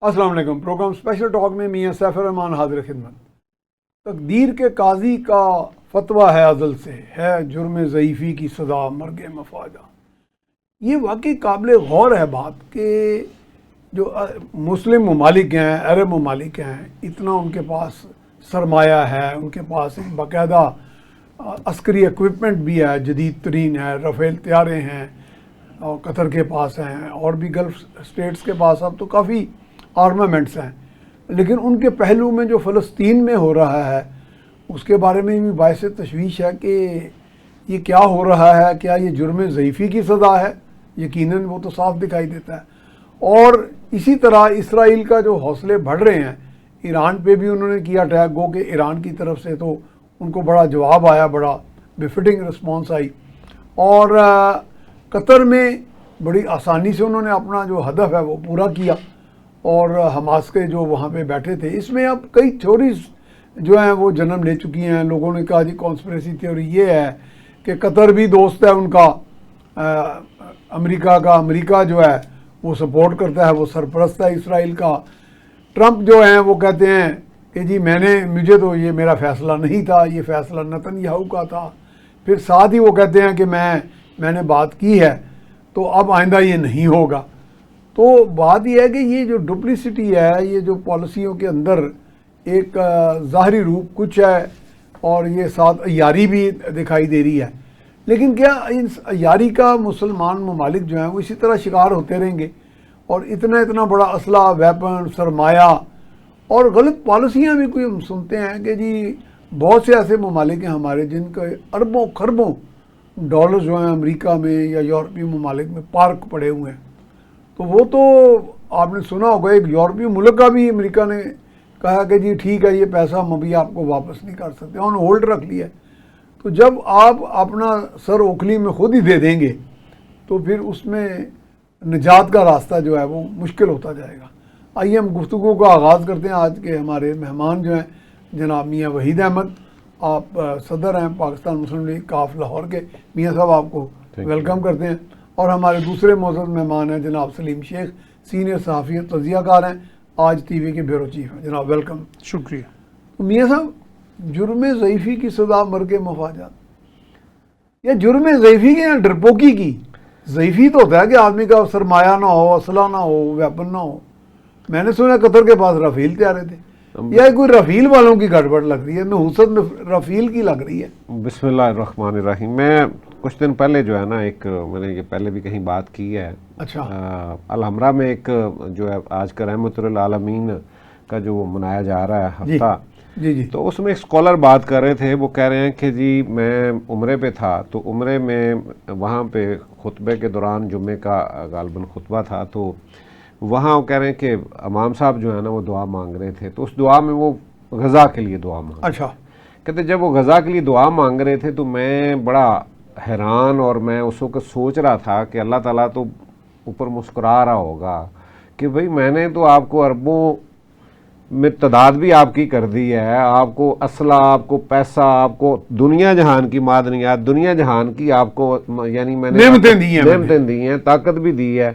السلام علیکم۔ Programme special talk میں میاں سیف الرحمان حاضر خدمت۔ تقدیر کے قاضی کا فتویٰ ہے ازل سے، ہے جرم ضعیفی کی سزا مرگ مفاجہ۔ یہ واقعی قابل غور ہے بات کہ جو مسلم ممالک ہیں، عرب ممالک ہیں، اتنا ان کے پاس سرمایہ ہے، ان کے پاس ایک باقاعدہ عسکری ایکوپمنٹ بھی ہے، جدید ترین ہے، رافیل طیارے ہیں، اور قطر کے پاس ہیں، اور بھی گلف اسٹیٹس کے پاس اب تو کافی آرمامنٹس ہیں، لیکن ان کے پہلو میں جو فلسطین میں ہو رہا ہے اس کے بارے میں بھی باعث تشویش ہے کہ یہ کیا ہو رہا ہے۔ کیا یہ جرم ضعیفی کی سزا ہے؟ یقیناً وہ تو صاف دکھائی دیتا ہے۔ اور اسی طرح اسرائیل کا جو حوصلے بڑھ رہے ہیں، ایران پہ بھی انہوں نے کیا اٹیک، گو کہ ایران کی طرف سے تو ان کو بڑا جواب آیا، بڑا بفٹنگ رسپانس آئی، اور قطر میں بڑی آسانی سے انہوں نے اپنا جو ہدف ہے وہ پورا کیا، اور حماس کے جو وہاں پہ بیٹھے تھے، اس میں اب کئی تھیوریز جو ہیں وہ جنم لے چکی ہیں۔ لوگوں نے کہا جی کانسپریسی تھیوری یہ ہے کہ قطر بھی دوست ہے ان کا امریکہ جو ہے وہ سپورٹ کرتا ہے، وہ سرپرست ہے اسرائیل کا۔ ٹرمپ جو ہیں وہ کہتے ہیں کہ جی مجھے تو یہ میرا فیصلہ نہیں تھا، یہ فیصلہ نتن یاہو کا تھا۔ پھر ساتھ ہی وہ کہتے ہیں کہ میں نے بات کی ہے تو اب آئندہ یہ نہیں ہوگا۔ تو بات یہ ہے کہ یہ جو ڈپلیسٹی ہے، یہ جو پالیسیوں کے اندر ایک ظاہری روپ کچھ ہے، اور یہ ساتھ عیاری بھی دکھائی دے رہی ہے، لیکن کیا اس عیاری کا مسلمان ممالک جو ہیں وہ اسی طرح شکار ہوتے رہیں گے؟ اور اتنا بڑا اسلحہ، ویپن، سرمایہ اور غلط پالیسیاں بھی کوئی ہم سنتے ہیں کہ جی بہت سے ایسے ممالک ہیں ہمارے جن کے اربوں خربوں ڈالر جو ہیں امریکہ میں یا یورپی ممالک میں پارک پڑے ہوئے ہیں۔ تو وہ تو آپ نے سنا ہوگا، ایک یورپی ملک کا بھی امریکہ نے کہا کہ جی ٹھیک ہے، یہ پیسہ ہم ابھی آپ کو واپس نہیں کر سکتے، انہوں نے ہولڈ رکھ لیا ہے۔ تو جب آپ اپنا سر اوکھلی میں خود ہی دے دیں گے تو پھر اس میں نجات کا راستہ جو ہے وہ مشکل ہوتا جائے گا۔ آئیے ہم گفتگو کا آغاز کرتے ہیں۔ آج کے ہمارے مہمان جو ہیں جناب میاں وحید احمد، آپ صدر ہیں پاکستان مسلم لیگ کاف لاہور کے۔ میاں صاحب آپ کو ویلکم کرتے ہیں۔ اور ہمارے دوسرے معزز مہمان ہیں جناب سلیم شیخ، سینئر صحافی اور تجزیہ کار ہیں، آج ٹی وی کے بیورو چیف ہیں۔ جناب ویلکم۔ شکریہ۔ میاں صاحب، جرم ضعیفی کی سزا مرگ مفاجات، یا جرم ضعیفی کی یا ڈرپوکی کی؟ ضعیفی تو ہوتا ہے کہ آدمی کا سرمایہ نہ ہو، اسلحہ نہ ہو، ویپن نہ ہو۔ میں نے سنا قطر کے پاس رافیل طیارے تھے، یا کوئی رافیل والوں کی گڑبڑ لگ رہی ہے، نحوست رافیل کی لگ رہی ہے؟ بسم اللہ الرحمن الرحیم۔ میں کچھ دن پہلے جو ہے نا میں نے یہ پہلے بھی کہیں بات کی ہے۔ اچھا۔ الحمرہ میں ایک جو ہے آج کا رحمت للعالمین کا جو منایا جا رہا ہے ہفتہ، جی تو اس میں ایک اسکالر بات کر رہے تھے۔ وہ کہہ رہے ہیں کہ جی میں عمرے پہ تھا، تو عمرے میں وہاں پہ خطبے کے دوران جمعے کا غالباً خطبہ تھا، تو وہاں وہ کہہ رہے ہیں کہ امام صاحب جو ہے نا وہ دعا مانگ رہے تھے، تو اس دعا میں وہ غزہ کے لیے دعا مانگ۔ اچھا۔ کہتے جب وہ غزہ کے لیے دعا مانگ رہے تھے تو میں بڑا حیران، اور میں اس وقت سوچ رہا تھا کہ اللہ تعالیٰ تو اوپر مسکرا رہا ہوگا کہ بھئی میں نے تو آپ کو اربوں میں تعداد بھی آپ کی کر دی ہے، آپ کو اسلحہ، آپ کو پیسہ، آپ کو دنیا جہان کی معدنیات، دنیا جہان کی آپ کو یعنی میں نے نعمتیں دی ہیں، طاقت بھی دی ہے،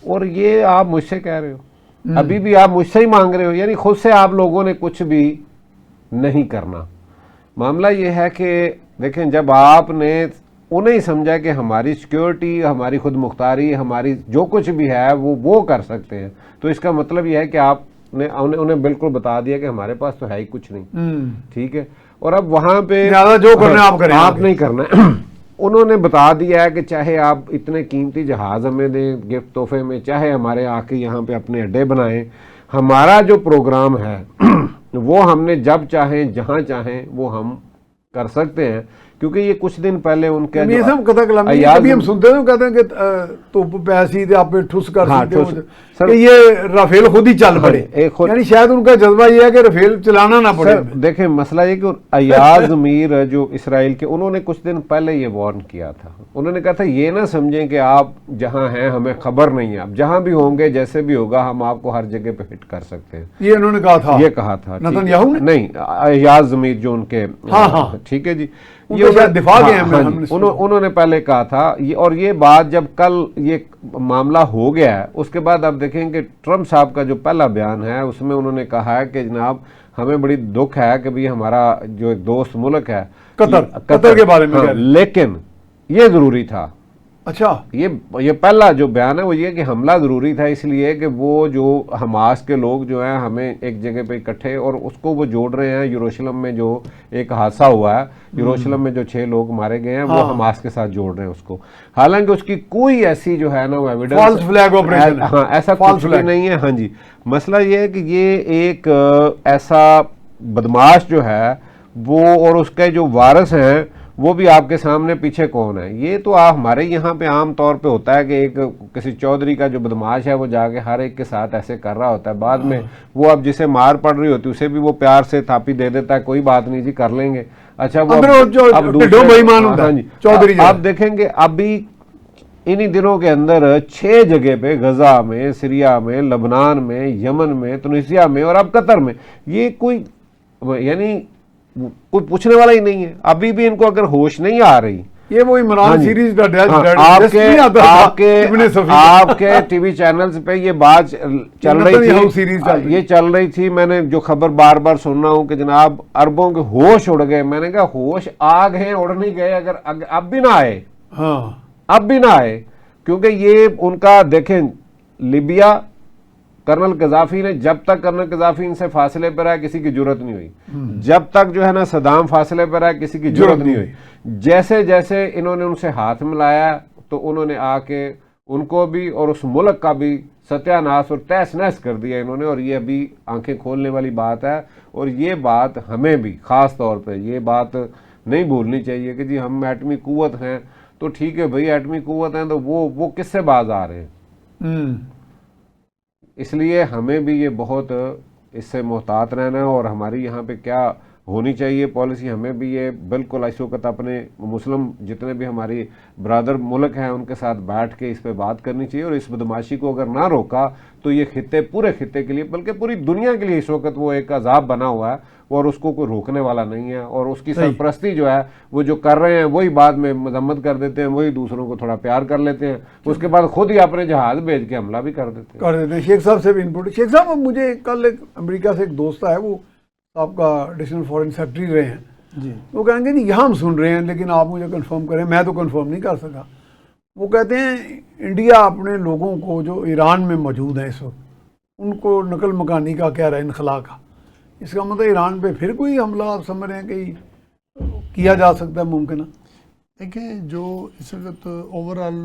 اور یہ آپ مجھ سے کہہ رہے ہو، ابھی بھی آپ مجھ سے ہی مانگ رہے ہو، یعنی خود سے آپ لوگوں نے کچھ بھی نہیں کرنا۔ معاملہ یہ ہے کہ دیکھیں، جب آپ نے انہیں سمجھا کہ ہماری سیکیورٹی، ہماری خود مختاری، ہماری جو کچھ بھی ہے وہ کر سکتے ہیں، تو اس کا مطلب یہ ہے کہ آپ نے انہیں بالکل بتا دیا کہ ہمارے پاس تو ہے ہی کچھ نہیں، ٹھیک ہے، اور اب وہاں پہ جو کرنا آپ کریں، آپ نہیں کرنا۔ انہوں نے بتا دیا ہے کہ چاہے آپ اتنے قیمتی جہاز ہمیں دیں گفٹ تحفے میں، چاہے ہمارے آ کے یہاں پہ اپنے اڈے بنائیں، ہمارا جو پروگرام ہے وہ ہم نے جب چاہیں جہاں چاہیں وہ ہم کر سکتے ہیں، کیونکہ یہ کچھ دن پہلے ان کے کبھی ہم سنتے ہیں کہتے ہیں کہ توپ پیسی تھے آپ پہ ٹھس کر کہ یہ رافیل خود ہی چل پڑے، یعنی شاید ان کا جذبہ یہ ہے کہ رافیل چلانا نہ پڑے۔ دیکھیں مسئلہ یہ کہ ایاز امیر جو اسرائیل کے، انہوں نے کچھ دن پہلے یہ وارن کیا تھا، انہوں نے کہا تھا یہ نہ سمجھیں کہ آپ جہاں ہیں ہمیں خبر نہیں ہے، آپ جہاں بھی ہوں گے جیسے بھی ہوگا ہم آپ کو ہر جگہ پہ ہٹ کر سکتے ہیں۔ یہ انہوں نے کہا تھا، یہ کہا تھا نتن یاہو نے؟ نہیں، ایاز امیر جو ان کے، ٹھیک ہے جی، ان کو شاید دفاع کے ہیں ہاں جی، انہوں نے پہلے کہا تھا یہ، اور یہ بات جب کل یہ معاملہ ہو گیا ہے اس کے بعد آپ دیکھیں کہ ٹرمپ صاحب کا جو پہلا بیان ہے اس میں انہوں نے کہا ہے کہ جناب ہمیں بڑی دکھ ہے کہ بھی ہمارا جو ایک دوست ملک ہے قطر کے بارے میں کہہ رہے ہیں، لیکن یہ ضروری تھا. اچھا یہ پہلا جو بیان ہے وہ یہ کہ حملہ ضروری تھا اس لیے کہ وہ جو حماس کے لوگ جو ہیں ہمیں ایک جگہ پہ اکٹھے، اور اس کو وہ جوڑ رہے ہیں یروشلم میں جو ایک حادثہ ہوا ہے، یروشلم میں جو 6 لوگ مارے گئے ہیں وہ حماس کے ساتھ جوڑ رہے ہیں اس کو، حالانکہ اس کی کوئی ایسی جو ہے نا وہ ایویڈنس، فالس فلیگ آپریشن، ہاں ایسا کچھ بھی نہیں ہے. ہاں جی، مسئلہ یہ ہے کہ یہ ایک ایسا بدماش جو ہے وہ، اور اس کے جو وارث ہیں وہ بھی آپ کے سامنے پیچھے کون ہے. یہ تو ہمارے یہاں پہ عام طور پہ ہوتا ہے کہ ایک کسی چودھری کا جو بدماش ہے وہ جا کے ہر ایک کے ساتھ ایسے کر رہا ہوتا ہے، بعد میں وہ اب جسے مار پڑ رہی ہوتی ہے اسے بھی وہ پیار سے تھاپی دے دیتا ہے، کوئی بات نہیں جی کر لیں گے. اچھا وہ ہاں جی چودھری آپ دیکھیں گے ابھی انہی دنوں کے اندر 6 جگہ پہ غزہ میں، سیریا میں، لبنان میں، یمن میں، تونسیا میں اور اب قطر میں، یہ کوئی یعنی کوئی پوچھنے والا ہی نہیں ہے. ابھی بھی ان کو اگر ہوش نہیں آ رہی، یہ وہ عمران سیریز کا آپ کے ٹی وی چینلز پہ یہ بات چل رہی تھی، یہ چل رہی تھی، میں نے جو خبر بار بار سن رہا ہوں کہ جناب عربوں کے ہوش اڑ گئے. میں نے کہا ہوش آ گئے اڑ نہیں گئے، اگر اب بھی نہ آئے، اب بھی نہ آئے، کیونکہ یہ ان کا دیکھیں لیبیا، کرنل قذافی نے جب تک کرنل قذافی ان سے فاصلے پر رہا کسی کی جرت نہیں ہوئی، جب تک جو ہے نا صدام فاصلے پر رہا کسی کی جرت نہیں ہوئی. جیسے جیسے انہوں نے ان سے ہاتھ ملایا تو انہوں نے آ کے ان کو بھی اور اس ملک کا بھی ستیہ ناش اور تہس نہس کر دیا انہوں نے. اور یہ ابھی آنکھیں کھولنے والی بات ہے، اور یہ بات ہمیں بھی خاص طور پہ یہ بات نہیں بھولنی چاہیے کہ جی ہم ایٹمی قوت ہیں تو ٹھیک ہے بھائی، ایٹمی قوت ہیں تو وہ کس سے باز آ رہے ہیں. اس لیے ہمیں بھی یہ بہت اس سے محتاط رہنا ہے، اور ہماری یہاں پہ کیا ہونی چاہیے پالیسی، ہمیں بھی یہ بالکل اس وقت اپنے مسلم جتنے بھی ہماری برادر ملک ہیں ان کے ساتھ بیٹھ کے اس پہ بات کرنی چاہیے. اور اس بدماشی کو اگر نہ روکا تو یہ خطے، پورے خطے کے لیے بلکہ پوری دنیا کے لیے اس وقت وہ ایک عذاب بنا ہوا ہے، اور اس کو کوئی روکنے والا نہیں ہے. اور اس کی سرپرستی جو ہے وہ جو کر رہے ہیں وہی بعد میں مذمت کر دیتے ہیں، وہی دوسروں کو تھوڑا پیار کر لیتے ہیں، اس کے بعد خود ہی اپنے جہاز بھیج کے حملہ بھی کر دیتے ہیں. شیخ صاحب سے بھی انپوٹ. شیخ صاحب مجھے کل ایک امریکہ سے ایک دوست ہے، وہ آپ کا ایڈیشنل فارن سیکرٹری رہے ہیں جی، وہ کہیں گے جی یہاں ہم سن رہے ہیں لیکن آپ مجھے کنفرم کریں، میں تو کنفرم نہیں کر سکا. وہ کہتے ہیں انڈیا اپنے لوگوں کو جو ایران میں موجود ہیں اس وقت ان کو نقل مکانی کا کہہ رہا ہے، انخلا کا. اس کا مطلب ایران پہ پھر کوئی حملہ آپ سمجھ رہے ہیں کہ کیا جا سکتا ہے ممکن ہے؟ دیکھیں جو اس وقت اوورآل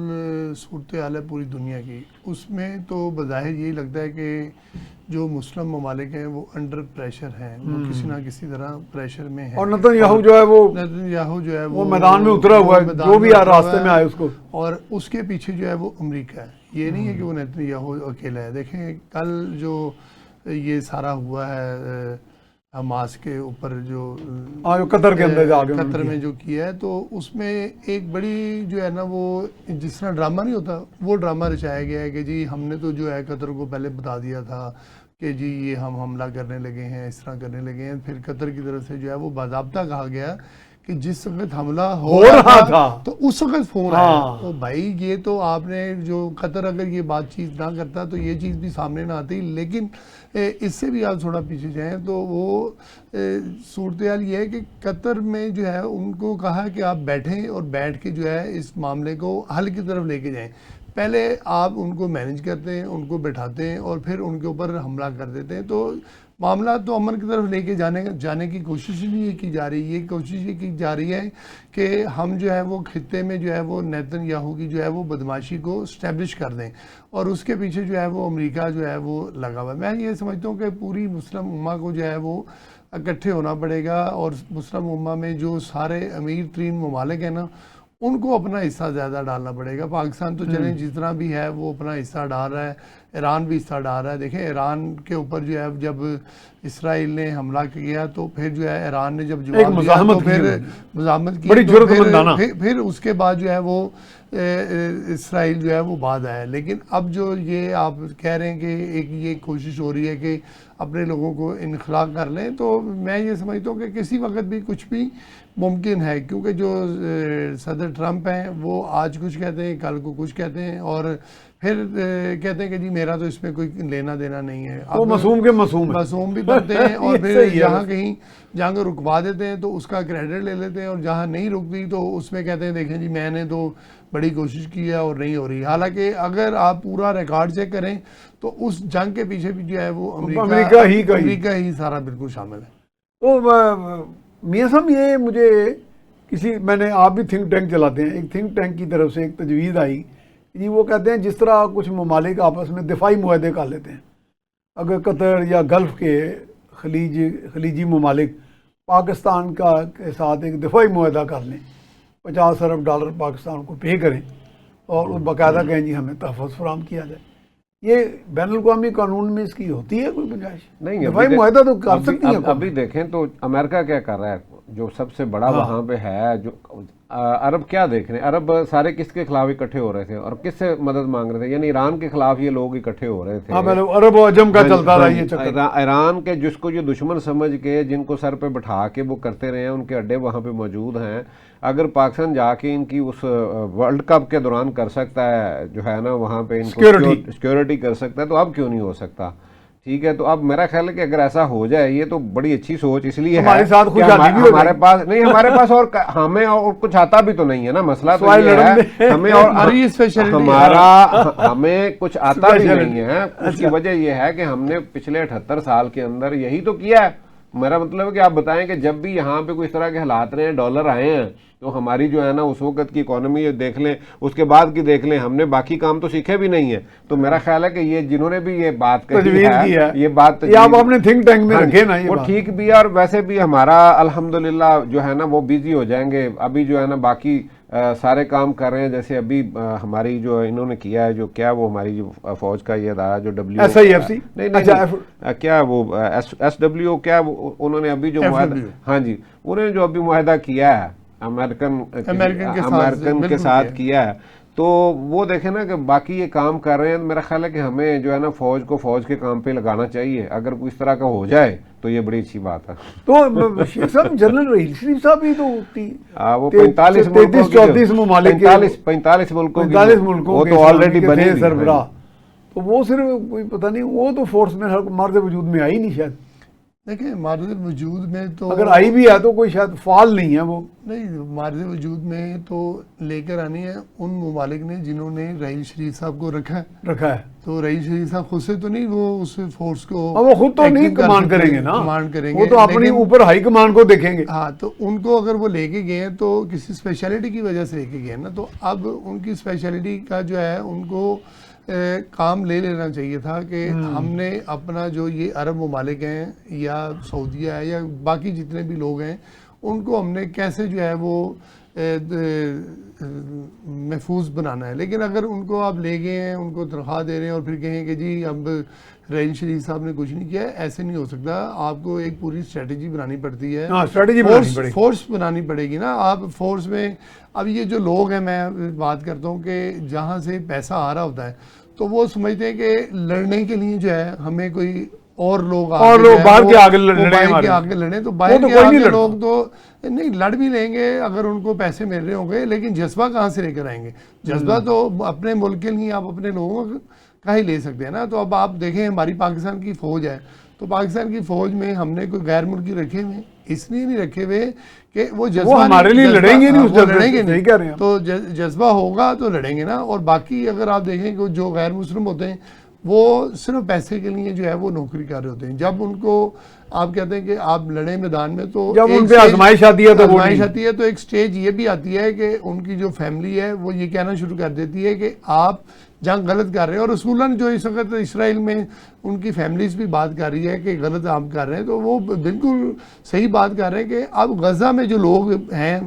صورتحال ہے پوری دنیا کی، اس میں تو بظاہر یہی لگتا ہے کہ جو مسلم ممالک ہیں وہ انڈر پریشر ہیں، وہ کسی نہ کسی طرح پریشر میں ہیں. اور نتن یاہو جو ہے وہ میدان میں اترا ہوا ہے، جو بھی راستے میں آئے اس کو، اور اس کے پیچھے جو ہے وہ امریکہ ہے. یہ نہیں ہے کہ وہ نتن یاہو اکیلا ہے. دیکھیں کل جو یہ سارا ہوا ہے حماس کے اوپر جو قطر کے اندر قطر میں جو کیا ہے، تو اس میں ایک بڑی جو ہے نا وہ جس طرح ڈرامہ نہیں ہوتا وہ ڈرامہ رچایا گیا ہے کہ جی ہم نے تو جو ہے قطر کو پہلے بتا دیا تھا کہ جی یہ ہم حملہ کرنے لگے ہیں، اس طرح کرنے لگے ہیں. پھر قطر کی طرف سے جو ہے وہ باضابطہ کہا گیا کہ جس وقت حملہ ہو رہا تھا تو اس وقت فون آیا. تو بھائی یہ تو آپ نے جو قطر اگر یہ بات چیز نہ کرتا تو یہ چیز بھی سامنے نہ آتی. لیکن اس سے بھی آپ تھوڑا پیچھے جائیں تو وہ صورتحال یہ ہے کہ قطر میں جو ہے ان کو کہا کہ آپ بیٹھیں اور بیٹھ کے جو ہے اس معاملے کو حل کی طرف لے کے جائیں. پہلے آپ ان کو مینج کرتے ہیں، ان کو بٹھاتے ہیں اور پھر ان کے اوپر حملہ کر دیتے ہیں. تو معاملہ تو امن کی طرف لے کے جانے کی کوشش نہیں کی جا رہی. یہ کوشش یہ کی جا رہی ہے کہ ہم جو ہے وہ خطے میں جو ہے وہ نیتن یاہو کی جو ہے وہ بدماشی کو اسٹیبلش کر دیں، اور اس کے پیچھے جو ہے وہ امریکہ جو ہے وہ لگا ہوا ہے. میں یہ سمجھتا ہوں کہ پوری مسلم امہ کو جو ہے وہ اکٹھے ہونا پڑے گا، اور مسلم امہ میں جو سارے امیر ترین ممالک ہیں نا ان کو اپنا حصہ زیادہ ڈالنا پڑے گا. پاکستان تو چلیں جس طرح بھی ہے وہ اپنا حصہ ڈال رہا ہے، ایران بھی اس طرح ڈال رہا ہے. دیکھیں ایران کے اوپر جو ہے جب اسرائیل نے حملہ کیا تو پھر جو ہے ایران نے جب جواب دیا تو پھر مزاحمت کی, بڑی جرأتمندانہ, پھر اس کے بعد جو ہے وہ اسرائیل جو ہے وہ بعد آیا. لیکن اب جو یہ آپ کہہ رہے ہیں کہ ایک یہ کوشش ہو رہی ہے کہ اپنے لوگوں کو انخلا کر لیں, تو میں یہ سمجھتا ہوں کہ کسی وقت بھی کچھ بھی ممکن ہے, کیونکہ جو صدر ٹرمپ ہیں وہ آج کچھ کہتے ہیں کل کو کچھ کہتے ہیں اور پھر کہتے ہیں کہ جی میرا تو اس میں کوئی لینا دینا نہیں ہے. وہ معصوم کے معصوم بھی بنتے ہیں اور پھر جہاں کہیں جہاں کو رکوا دیتے ہیں تو اس کا کریڈٹ لے لیتے ہیں, اور جہاں نہیں رکتی تو اس میں کہتے ہیں دیکھیں جی میں نے تو بڑی کوشش کی ہے اور نہیں ہو رہی. حالانکہ اگر آپ پورا ریکارڈ چیک کریں تو اس جنگ کے پیچھے بھی جو ہے وہ امریکہ ہی سارا بالکل شامل ہے. تو میاں صاحب یہ مجھے میں نے آپ بھی تھنک ٹینک چلاتے ہیں, ایک تھنک ٹینک کی طرف سے ایک تجویز آئی جی, وہ کہتے ہیں جس طرح کچھ ممالک آپس میں دفاعی معاہدے کر لیتے ہیں, اگر قطر یا گلف کے خلیجی ممالک پاکستان کے ساتھ ایک دفاعی معاہدہ کر لیں, $50 ارب پاکستان کو پے کریں اور وہ باقاعدہ کہیں جی ہمیں تحفظ فراہم کیا جائے, یہ بین الاقوامی قانون میں اس کی ہوتی ہے کوئی گنجائش؟ نہیں, دفاعی معاہدہ تو کر سکتی ہیں. ابھی دیکھیں تو امریکہ کیا کر رہا ہے, جو سب سے بڑا وہاں پہ ہے, جو عرب کیا دیکھ رہے ہیں, عرب سارے کس کے خلاف اکٹھے ہو رہے تھے اور کس سے مدد مانگ رہے تھے, یعنی ایران کے خلاف یہ لوگ اکٹھے ہو رہے تھے. عرب و عجم کا چلتا رہا یہ چکر. ایران کے جس کو جو دشمن سمجھ کے جن کو سر پہ بٹھا کے وہ کرتے رہے ہیں, ان کے اڈے وہاں پہ موجود ہیں. اگر پاکستان جا کے ان کی اس ورلڈ کپ کے دوران کر سکتا ہے جو ہے نا وہاں پہ ان کو سیکیورٹی کر سکتا ہے, تو اب کیوں نہیں ہو سکتا؟ ٹھیک ہے, تو اب میرا خیال ہے کہ اگر ایسا ہو جائے یہ تو بڑی اچھی سوچ اس لیے ہے ہمارے پاس نہیں, ہمارے پاس اور ہمیں اور کچھ آتا بھی تو نہیں ہے نا, مسئلہ تو یہ ہے ہمیں اور ہمیں کچھ آتا بھی نہیں ہے. اس کی وجہ یہ ہے کہ ہم نے پچھلے 78 سال کے اندر یہی تو کیا ہے. میرا مطلب ہے کہ آپ بتائیں کہ جب بھی یہاں پہ کوئی اس طرح کے حالات رہے ہیں, ڈالر آئے ہیں, تو ہماری جو ہے نا اس وقت کی اکانومی دیکھ لیں, اس کے بعد کی دیکھ لیں, ہم نے باقی کام تو سیکھے بھی نہیں ہے. تو میرا خیال ہے کہ یہ جنہوں نے بھی یہ بات کہی ہے, یہ بات آپ اپنے تھنک ٹینک میں رکھیں نا, وہ ٹھیک بھی ہے. اور ویسے بھی ہمارا الحمدللہ جو ہے نا وہ بیزی ہو جائیں گے. ابھی جو ہے نا باقی سارے کام کر رہے ہیں, جیسے ابھی ہماری جو انہوں نے کیا ہے, جو کیا وہ ہماری جو فوج کا یہ ادارہ جو SIFC نہیں کیا وہ SW کیا انہوں نے ابھی جو معاہدہ, ہاں جی, انہوں نے جو ابھی معاہدہ کیا ہے امریکن کے ساتھ کیا ہے, تو وہ دیکھیں نا کہ باقی یہ کام کر رہے ہیں. میرا خیال ہے کہ ہمیں جو ہے نا فوج کو فوج کے کام پہ لگانا چاہیے. اگر کوئی اس طرح کا ہو جائے تو یہ بڑی اچھی بات ہے. تو شیخ صاحب جنرل رحیل شریف صاحب ہی تو وہ 45 ممالک 45 ملکوں وہ تو آلریڈی بنے سربراہ, تو وہ صرف کوئی پتہ نہیں, وہ تو فورس میں مارد وجود میں آئی نہیں شاید. دیکھیں مارد وجود میں تو اگر آئی بھی ہے تو کوئی شاید فعال نہیں ہے, وہ نہیں مارد وجود میں تو لے کر آنی ہے ان ممالک نے جنہوں نے رحیل شریف صاحب کو رکھا ہے. تو رحیل شریف صاحب خود سے تو نہیں وہ اس فورس کو وہ خود تو نہیں کمانڈ کریں گے نا, کمانڈ کریں گے, وہ تو اپنی اوپر ہائی کمانڈ کو دیکھیں گے. ہاں, تو ان کو اگر وہ لے کے گئے ہیں تو کسی اسپیشلٹی کی وجہ سے لے کے گئے نا, تو اب ان کی اسپیشلٹی کا جو ہے ان کو کام لے لینا چاہیے تھا کہ ہم نے اپنا جو یہ عرب ممالک ہیں یا سعودیہ ہے یا باقی جتنے بھی لوگ ہیں ان کو ہم نے کیسے جو ہے وہ محفوظ بنانا ہے. لیکن اگر ان کو آپ لے گئے ہیں, ان کو تنخواہ دے رہے ہیں اور پھر کہیں کہ جی اب رحیل شریف صاحب نے کچھ نہیں کیا ہے, ایسے نہیں ہو سکتا. آپ کو ایک پوری اسٹریٹجی بنانی پڑتی ہے, فورس بنانی پڑے گی نا. آپ فورس میں اب یہ جو لوگ ہیں, میں بات کرتا ہوں کہ جہاں سے پیسہ آ رہا ہوتا ہے تو وہ سمجھتے ہیں کہ لڑنے کے لیے جو ہے ہمیں کوئی اور لوگ باہر کے آگے لڑیں, تو باہر کے آگے لوگ تو نہیں لڑ بھی لیں گے اگر ان کو پیسے مل رہے ہوں گے, لیکن جذبہ کہاں سے لے کر آئیں گے؟ جذبہ تو اپنے ملک کے لیے آپ اپنے لوگوں کا ہی لے سکتے ہیں نا. تو اب آپ دیکھیں ہماری پاکستان کی فوج ہے, تو پاکستان کی فوج میں ہم نے کوئی غیر ملکی رکھے ہوئے, اس لیے نہیں رکھے ہوئے کہ وہ جذبہ ہمارے لیے لڑیں گے نہیں, تو جذبہ ہوگا تو لڑیں گے نا. اور باقی اگر آپ دیکھیں کہ جو غیر مسلم ہوتے ہیں وہ صرف پیسے کے لیے جو ہے وہ نوکری کر رہے ہوتے ہیں. جب ان کو آپ کہتے ہیں کہ آپ لڑیں میدان میں, تو جب ان پہ آزمائش آتی ہے تو ایک سٹیج یہ بھی آتی ہے کہ ان کی جو فیملی ہے وہ یہ کہنا شروع کر دیتی ہے کہ آپ جنگ غلط کر رہے ہیں. اور رسولن جو اس وقت اسرائیل میں ان کی فیملیز بھی بات کر رہی ہے کہ غلط آپ کر رہے ہیں, تو وہ بالکل صحیح بات کر رہے ہیں کہ اب غزہ میں جو لوگ ہیں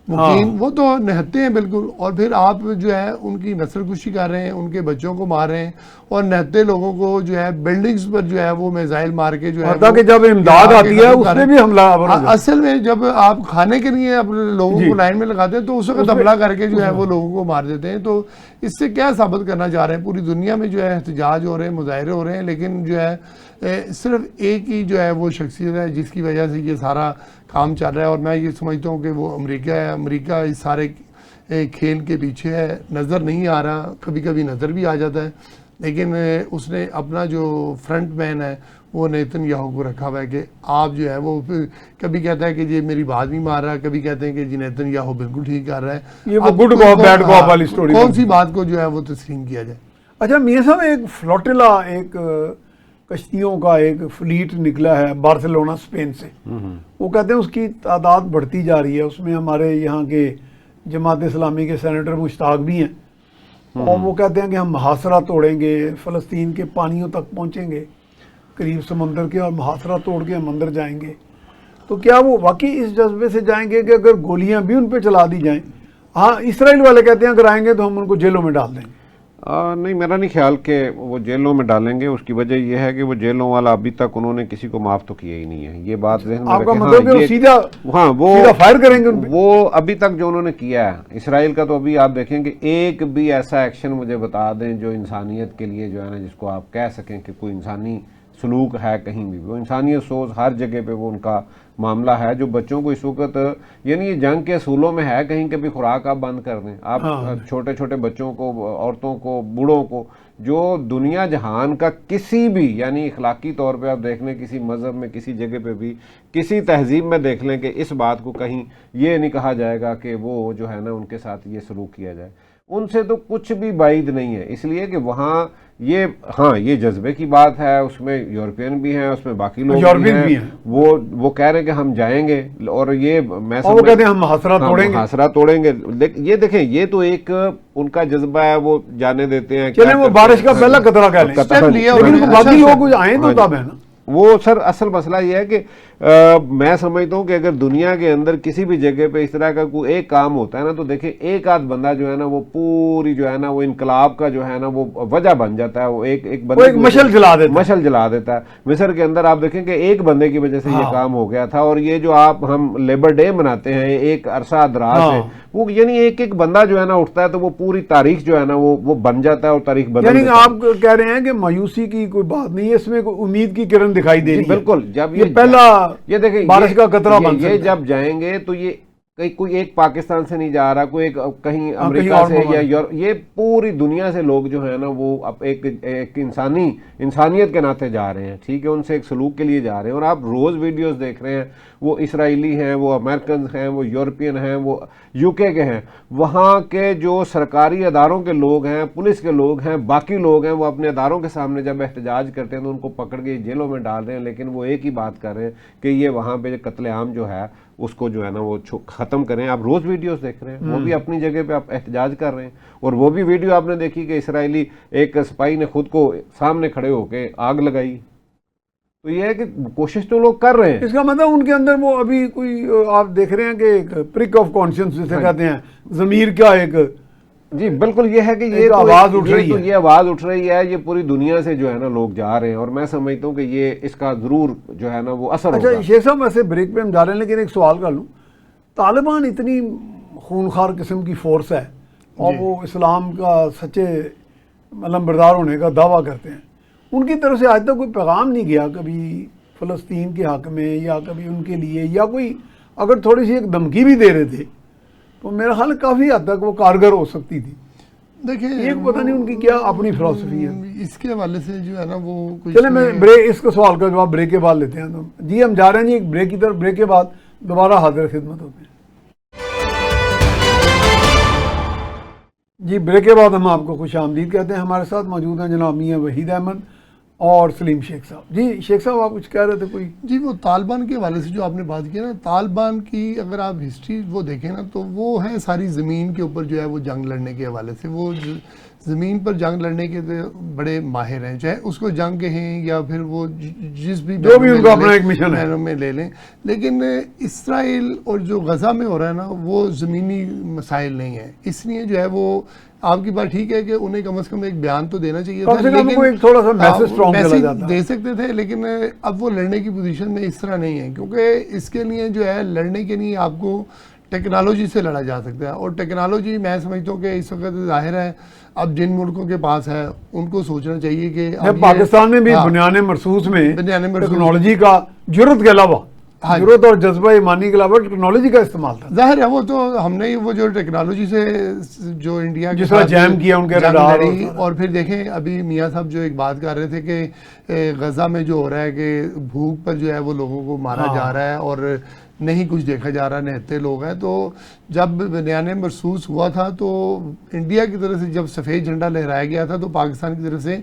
مقیم وہ تو نہتے ہیں بالکل، اور پھر آپ جو ہے ان کی نسل کشی کر رہے ہیں، ان کے بچوں کو مار رہے ہیں، اور نہتے لوگوں کو جو ہے بلڈنگز پر جو ہے وہ میزائل مار کے جو ہے تاکہ جب امداد آتی ہے اس میں بھی حملہ آور ہو جاتا ہے۔ اصل میں جب آپ کھانے کے لیے اپنے لوگوں کو لائن میں لگاتے ہیں تو اس وقت حملہ کر کے جو ہے وہ لوگوں کو مار دیتے ہیں۔ تو اس سے کیا ثابت کرنا چاہ رہے ہیں؟ پوری دنیا میں جو ہے احتجاج ہو رہے ہیں، مظاہرے ہو رہے ہیں، لیکن جو ہے صرف ایک ہی جو ہے وہ شخصیت ہے جس کی وجہ سے یہ سارا کام چل رہا ہے، اور میں یہ سمجھتا ہوں کہ وہ امریکہ ہے۔ امریکہ اس سارے کھیل کے پیچھے ہے، نظر نہیں آ رہا، کبھی کبھی نظر بھی آ جاتا ہے، لیکن اس نے اپنا جو فرنٹ مین ہے وہ نیتن یاہو کو رکھا ہوا ہے کہ آپ جو ہے وہ کبھی کہتا ہے کہ یہ میری بات نہیں مار رہا، کبھی کہتے ہیں کہ جی نیتن یاہو بالکل ٹھیک کر رہا ہے۔ یہ وہ گڈ کاپ بیڈ کاپ والی سٹوری کون سی بات کو جو ہے وہ تسلیم کیا جائے؟ اچھا میاں صاحب، ایک فلوٹیلا، ایک کشتیوں کا ایک فلیٹ نکلا ہے بارسلونا اسپین سے، وہ کہتے ہیں اس کی تعداد بڑھتی جا رہی ہے، اس میں ہمارے یہاں کے جماعت اسلامی کے سینیٹر مشتاق بھی ہیں، اور وہ کہتے ہیں کہ ہم محاصرہ توڑیں گے، فلسطین کے پانیوں تک پہنچیں گے قریب سمندر کے، اور محاصرہ توڑ کے ہم اندر جائیں گے۔ تو کیا وہ واقعی اس جذبے سے جائیں گے کہ اگر گولیاں بھی ان پہ چلا دی جائیں؟ ہاں اسرائیل والے کہتے ہیں اگر آئیں گے تو ہم ان کو جیلوں میں ڈال دیں گے۔ نہیں، میرا نہیں خیال کہ وہ جیلوں میں ڈالیں گے۔ اس کی وجہ یہ ہے کہ وہ جیلوں والا ابھی تک انہوں نے کسی کو معاف تو کیا ہی نہیں ہے، یہ بات ذہن میں آپ کا رکھیں۔ مطلب کہ وہ سیدھا فائر کریں گے ان پہ؟ وہ ابھی تک جو انہوں نے کیا ہے اسرائیل کا، تو ابھی آپ دیکھیں کہ ایک بھی ایسا ایکشن مجھے بتا دیں جو انسانیت کے لیے جو ہے نا، جس کو آپ کہہ سکیں کہ کوئی انسانی سلوک ہے کہیں بھی۔ وہ انسانیت سوز ہر جگہ پہ وہ ان کا معاملہ ہے۔ جو بچوں کو اس وقت، یعنی یہ جنگ کے اصولوں میں ہے کہیں کہ بھی خوراک آپ بند کر دیں، آپ چھوٹے چھوٹے بچوں کو، عورتوں کو، بوڑھوں کو، جو دنیا جہان کا کسی بھی، یعنی اخلاقی طور پہ آپ دیکھ لیں، کسی مذہب میں، کسی جگہ پہ بھی، کسی تہذیب میں دیکھ لیں کہ اس بات کو کہیں یہ نہیں کہا جائے گا کہ وہ جو ہے نا ان کے ساتھ یہ سلوک کیا جائے۔ ان سے تو کچھ بھی بعید نہیں ہے، اس لیے کہ وہاں یہ، ہاں یہ جذبے کی بات ہے، اس میں یورپین بھی ہیں، اس میں باقی لوگ بھی ہیں، وہ کہہ رہے ہیں کہ ہم جائیں گے، اور یہ میں وہ کہتے ہیں ہم محاصرہ توڑیں گے۔ یہ دیکھیں، یہ تو ایک ان کا جذبہ ہے، وہ جانے دیتے ہیں، چلیں وہ بارش کا پہلا قطرہ کہہ لیں، لیکن باقی لوگ آئیں تو تب ہے نا۔ وہ سر اصل مسئلہ یہ ہے کہ میں سمجھتا ہوں کہ اگر دنیا کے اندر کسی بھی جگہ پہ اس طرح کا کوئی ایک کام ہوتا ہے نا، تو دیکھیں ایک آدھ بندہ جو ہے نا وہ پوری جو ہے نا وہ انقلاب کا جو ہے نا وہ وجہ بن جاتا ہے۔ وہ ایک بندہ مشل جلا دیتا ہے۔ مصر کے اندر آپ دیکھیں کہ ایک بندے کی وجہ سے یہ کام ہو گیا تھا، اور یہ جو ہم لیبر ڈے مناتے ہیں ایک عرصہ دراز ہے، وہ یعنی ایک بندہ جو ہے نا اٹھتا ہے تو وہ پوری تاریخ جو ہے نا وہ بن جاتا ہے، اور تاریخ بدل یعنی آپ کہہ رہے ہیں کہ مایوسی کی کوئی بات نہیں ہے، اس میں کوئی امید کی کرن دکھائی دے رہی ہے۔ بالکل، جب یہ پہلا یہ دیکھیں بارش کا قطرہ بن سکتا ہے۔ یہ جب جائیں گے تو یہ کوئی ایک پاکستان سے نہیں جا رہا، کوئی کہیں امریکہ سے یا یہ پوری دنیا سے لوگ جو ہیں نا وہ ایک انسانیت کے ناطے جا رہے ہیں، ٹھیک ہے، ان سے ایک سلوک کے لیے جا رہے ہیں۔ اور آپ روز ویڈیوز دیکھ رہے ہیں، وہ اسرائیلی ہیں، وہ امریکنز ہیں، وہ یورپین ہیں، وہ یو کے ہیں، وہاں کے جو سرکاری اداروں کے لوگ ہیں، پولیس کے لوگ ہیں، باقی لوگ ہیں، وہ اپنے اداروں کے سامنے جب احتجاج کرتے ہیں تو ان کو پکڑ کے جیلوں میں ڈال رہے ہیں، لیکن وہ ایک ہی بات کر رہے ہیں کہ یہ وہاں پہ قتل عام جو ہے اس کو جو ہے نا وہ ختم کریں۔ آپ روز ویڈیوز دیکھ رہے ہیں، وہ بھی اپنی جگہ پہ آپ احتجاج کر رہے ہیں، اور وہ بھی ویڈیو آپ نے دیکھی کہ اسرائیلی ایک سپاہی نے خود کو سامنے کھڑے ہو کے آگ لگائی۔ تو یہ ہے کہ کوشش تو لوگ کر رہے ہیں۔ اس کا مطلب ان کے اندر وہ ابھی کوئی آپ دیکھ رہے ہیں کہ ایک پرک آف کانشنس جسے کہتے ہیں، ضمیر کا ایک، جی بالکل، یہ ہے کہ یہ آواز اٹھ رہی ہے، یہ آواز اٹھ رہی ہے، یہ پوری دنیا سے جو ہے نا لوگ جا رہے ہیں، اور میں سمجھتا ہوں کہ یہ اس کا ضرور جو ہے نا وہ اثر ہوگا۔ اچھا شیخ صاحب، ایسے بریک پہ ہم جا رہے ہیں، لیکن ایک سوال کر لوں، طالبان اتنی خونخوار قسم کی فورس ہے، اور وہ اسلام کا سچے علم بردار ہونے کا دعویٰ کرتے ہیں، ان کی طرف سے آج تک کوئی پیغام نہیں گیا کبھی فلسطین کے حق میں، یا کبھی ان کے لیے، یا کوئی اگر تھوڑی سی ایک دھمکی بھی دے رہے تھے تو میرا خیال کافی حد تک وہ کارگر ہو سکتی تھی۔ دیکھیں ایک پتہ نہیں ان کی کیا اپنی فلسفی ہے اس کے حوالے سے جو ہے نا وہ چلیں میں اس کو سوال کا جواب بریک کے بعد لیتے ہیں۔ جی ہم جا رہے ہیں جی ایک بریک کی طرف، بریک کے بعد دوبارہ حاضر خدمت ہوتے ہیں۔ جی بریک کے بعد ہم آپ کو خوش آمدید کہتے ہیں۔ ہمارے ساتھ موجود ہیں جناب میاں وحید احمد اور سلیم شیخ صاحب۔ جی شیخ صاحب آپ کچھ کہہ رہے تھے کوئی؟ جی وہ طالبان کے حوالے سے جو آپ نے بات کی نا، طالبان کی اگر آپ ہسٹری وہ دیکھیں نا تو وہ ہے ساری زمین کے اوپر جو ہے وہ جنگ لڑنے کے حوالے سے، وہ زمین پر جنگ لڑنے کے بڑے ماہر ہیں، چاہے اس کو جنگ کہیں یا پھر وہ جس بھی جو بھی ان کا اپنا ایک مشن ہے میں لے لیں، لیکن اسرائیل اور جو غزہ میں ہو رہا ہے نا وہ زمینی مسائل نہیں ہیں، اس لیے جو ہے وہ آپ کی بات ٹھیک ہے کہ انہیں کم از کم ایک بیان تو دینا چاہیے کم سے کم کو ایک تھوڑا سا میسج اسٹرانگ چلا میسج جاتا دے سکتے تھے، لیکن اب وہ لڑنے کی پوزیشن میں اس طرح نہیں ہے، کیونکہ اس کے لیے جو ہے لڑنے کے لیے آپ کو ٹیکنالوجی سے لڑا جا سکتا ہے، اور ٹیکنالوجی میں سمجھتا ہوں کہ اس وقت ظاہر ہے اب جن ملکوں کے پاس ہے ان کو سوچنا چاہیے کہ پاکستان میں بھی بنیان مرصوص میں ٹیکنالوجی کا جرت کے علاوہ ضرورت اور جذبہ ایمانی کے علاوہ ٹیکنالوجی کا استعمال تھا، ظاہر ہے وہ تو ہم نے وہ جو ٹیکنالوجی سے جو انڈیا جس طرح جیم کیا ان کے ریڈار، اور پھر دیکھیں ابھی میاں صاحب جو ایک بات کر رہے تھے کہ غزہ میں جو ہو رہا ہے کہ بھوک پر جو ہے وہ لوگوں کو مارا جا رہا ہے اور نہیں کچھ دیکھا جا رہا، نہتے لوگ ہیں، تو جب بنیان مرصوص ہوا تھا تو انڈیا کی طرف سے جب سفید جھنڈا لہرایا گیا تھا تو پاکستان کی طرف سے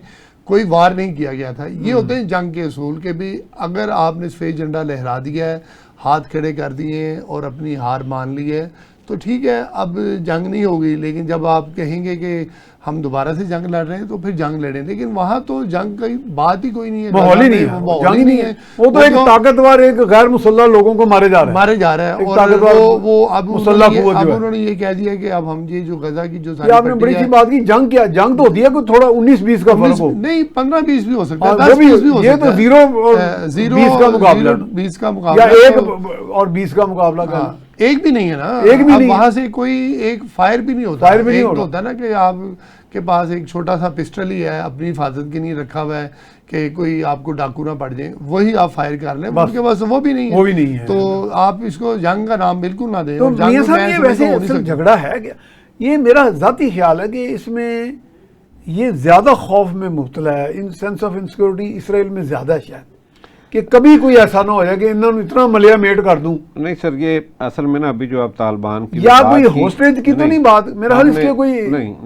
کوئی وار نہیں کیا گیا تھا۔ یہ ہوتے ہیں جنگ کے اصول کہ بھی اگر آپ نے سفید جھنڈا لہرا دیا ہے، ہاتھ کھڑے کر دیے اور اپنی ہار مان لی ہے تو ٹھیک ہے، اب جنگ نہیں ہوگی، لیکن جب آپ کہیں گے کہ ہم دوبارہ سے جنگ لڑ رہے ہیں تو پھر جنگ لڑیں، لیکن وہاں تو جنگ کی بات ہی کوئی نہیں ہے، ماحول ہی نہیں ہے، جنگ ہی نہیں ہے، وہ تو ایک طاقتور ایک غیر مسلح لوگوں کو مارے جا رہے ہیں اور وہ اب انہوں نے یہ کہہ دیا کہ اب ہم یہ جو غزہ کی جو آپ نے بڑی سی بات کی، جنگ کیا جنگ تو ہوتی ہے کوئی تھوڑا 19-20 کا فرق ہو، نہیں 15-20 بھی ہو سکتا ہے، 10-20 بھی ہو سکتا ہے، یہ تو 0 اور 20 کا مقابلہ 20 کا مقابلہ یا 1 اور 20 کا مقابلہ کرنا، ایک بھی نہیں ہے نا، ایک بھی نہیں، وہاں سے کوئی ایک فائر بھی نہیں ہوتا، ایک تو ہوتا ہے نا کہ آپ کے پاس ایک چھوٹا سا پسٹل ہی ہے اپنی حفاظت کے لیے رکھا ہوا ہے کہ کوئی آپ کو ڈاکو نہ پڑ جائے، وہی آپ فائر کر لیں، ان کے پاس وہ بھی نہیں ہے، تو آپ اس کو جنگ کا نام بالکل نہ دیں۔ تو میاں صاحب یہ ویسے اصل جھگڑا ہے کہ یہ میرا ذاتی خیال ہے کہ اس میں یہ زیادہ خوف میں مبتلا ہے، ان سینس آف انسیکیورٹی اسرائیل میں زیادہ ہے شاید، کہ کبھی کوئی ایسا نہ ہو جائے کہ انہوں نے اتنا ملیا میٹ کر دوں۔ نہیں سر، یہ اصل میں نا ابھی جو آپ طالبان کی یا کوئی ہوسٹیج کی تو نہیں بات، میرا حال اس کے کوئی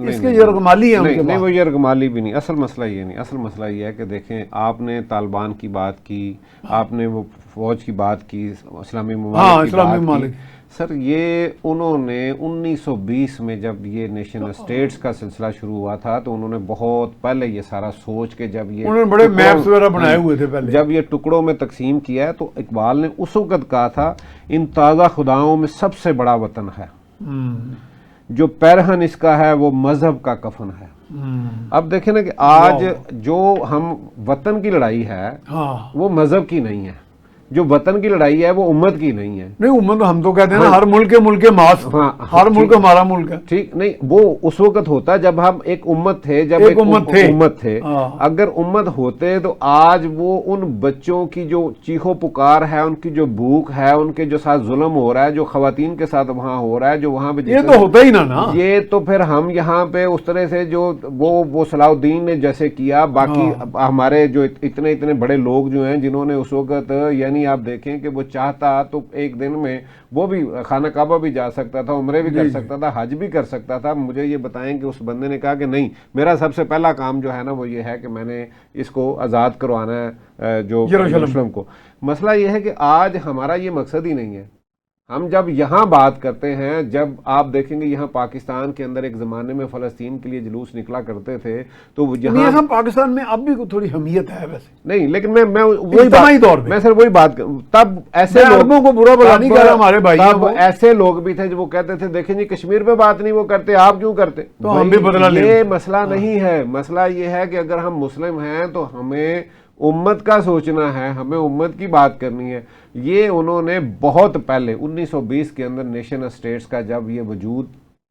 اس کے یرغمالی ہیں، نہیں وہ یرغمالی بھی نہیں، اصل مسئلہ یہ نہیں، اصل مسئلہ یہ ہے کہ دیکھیں آپ نے طالبان کی بات کی، آپ نے وہ فوج کی بات کی، اسلامی ممالک کی بات کی، سر یہ انہوں نے 1920 میں جب یہ نیشن اسٹیٹس کا سلسلہ شروع ہوا تھا تو انہوں نے بہت پہلے یہ سارا سوچ کے جب یہ انہوں نے بڑے میپس وغیرہ بنائے ہوئے تھے پہلے، جب یہ ٹکڑوں میں تقسیم کیا ہے تو اقبال نے اس وقت کہا تھا ان تازہ خداؤں میں سب سے بڑا وطن ہے، جو پیرہن اس کا ہے وہ مذہب کا کفن ہے۔ اب دیکھیں نا کہ آج جو ہم وطن کی لڑائی ہے وہ مذہب کی نہیں ہے، جو وطن کی لڑائی ہے وہ امت کی نہیں ہے۔ نہیں امت ہم تو کہتے ہیں نا ہر ملک کے ملک ماس، ہر ملک ہمارا ملک ہے، ٹھیک نہیں، وہ اس وقت ہوتا جب ہم ایک امت تھے، جب ایک امت تھے، اگر امت ہوتے تو آج وہ ان بچوں کی جو چیخو پکار ہے، ان کی جو بھوک ہے، ان کے جو ساتھ ظلم ہو رہا ہے، جو خواتین کے ساتھ وہاں ہو رہا ہے، جو وہاں پہ یہ تو ہوتا ہی نا، یہ تو پھر ہم یہاں پہ اس طرح سے جو وہ صلاح الدین نے جیسے کیا، باقی ہمارے جو اتنے بڑے لوگ جو ہیں جنہوں نے اس وقت، یعنی آپ دیکھیں کہ وہ چاہتا تو ایک دن میں وہ بھی خانہ کعبہ بھی جا سکتا تھا، عمرے بھی کر سکتا تھا، حج بھی کر سکتا تھا۔ مجھے یہ بتائیں کہ اس بندے نے کہا کہ نہیں، میرا سب سے پہلا کام جو ہے نا وہ یہ ہے کہ میں نے اس کو آزاد کروانا ہے جو یروشلم کو۔ مسئلہ یہ ہے کہ آج ہمارا یہ مقصد ہی نہیں ہے۔ ہم جب یہاں بات کرتے ہیں، جب آپ دیکھیں گے یہاں پاکستان کے اندر ایک زمانے میں فلسطین کے لیے جلوس نکلا کرتے تھے تو یہاں پاکستان میں اب بھی تھوڑی حمیت ہے ویسے، نہیں، لیکن میں وہی بات تب ایسے لوگوں کو برا بلا نہیں کر رہا، ہمارے بھائی ایسے لوگ بھی تھے جو وہ کہتے تھے دیکھیں جی کشمیر پہ بات نہیں وہ کرتے، آپ کیوں کرتے؟ تو ہم بھی بدلا لیں۔ یہ مسئلہ نہیں ہے، مسئلہ یہ ہے کہ اگر ہم مسلم ہیں تو ہمیں امت کا سوچنا ہے، ہمیں امت کی بات کرنی ہے۔ یہ انہوں نے بہت پہلے 1920 کے اندر نیشن اسٹیٹس کا جب یہ وجود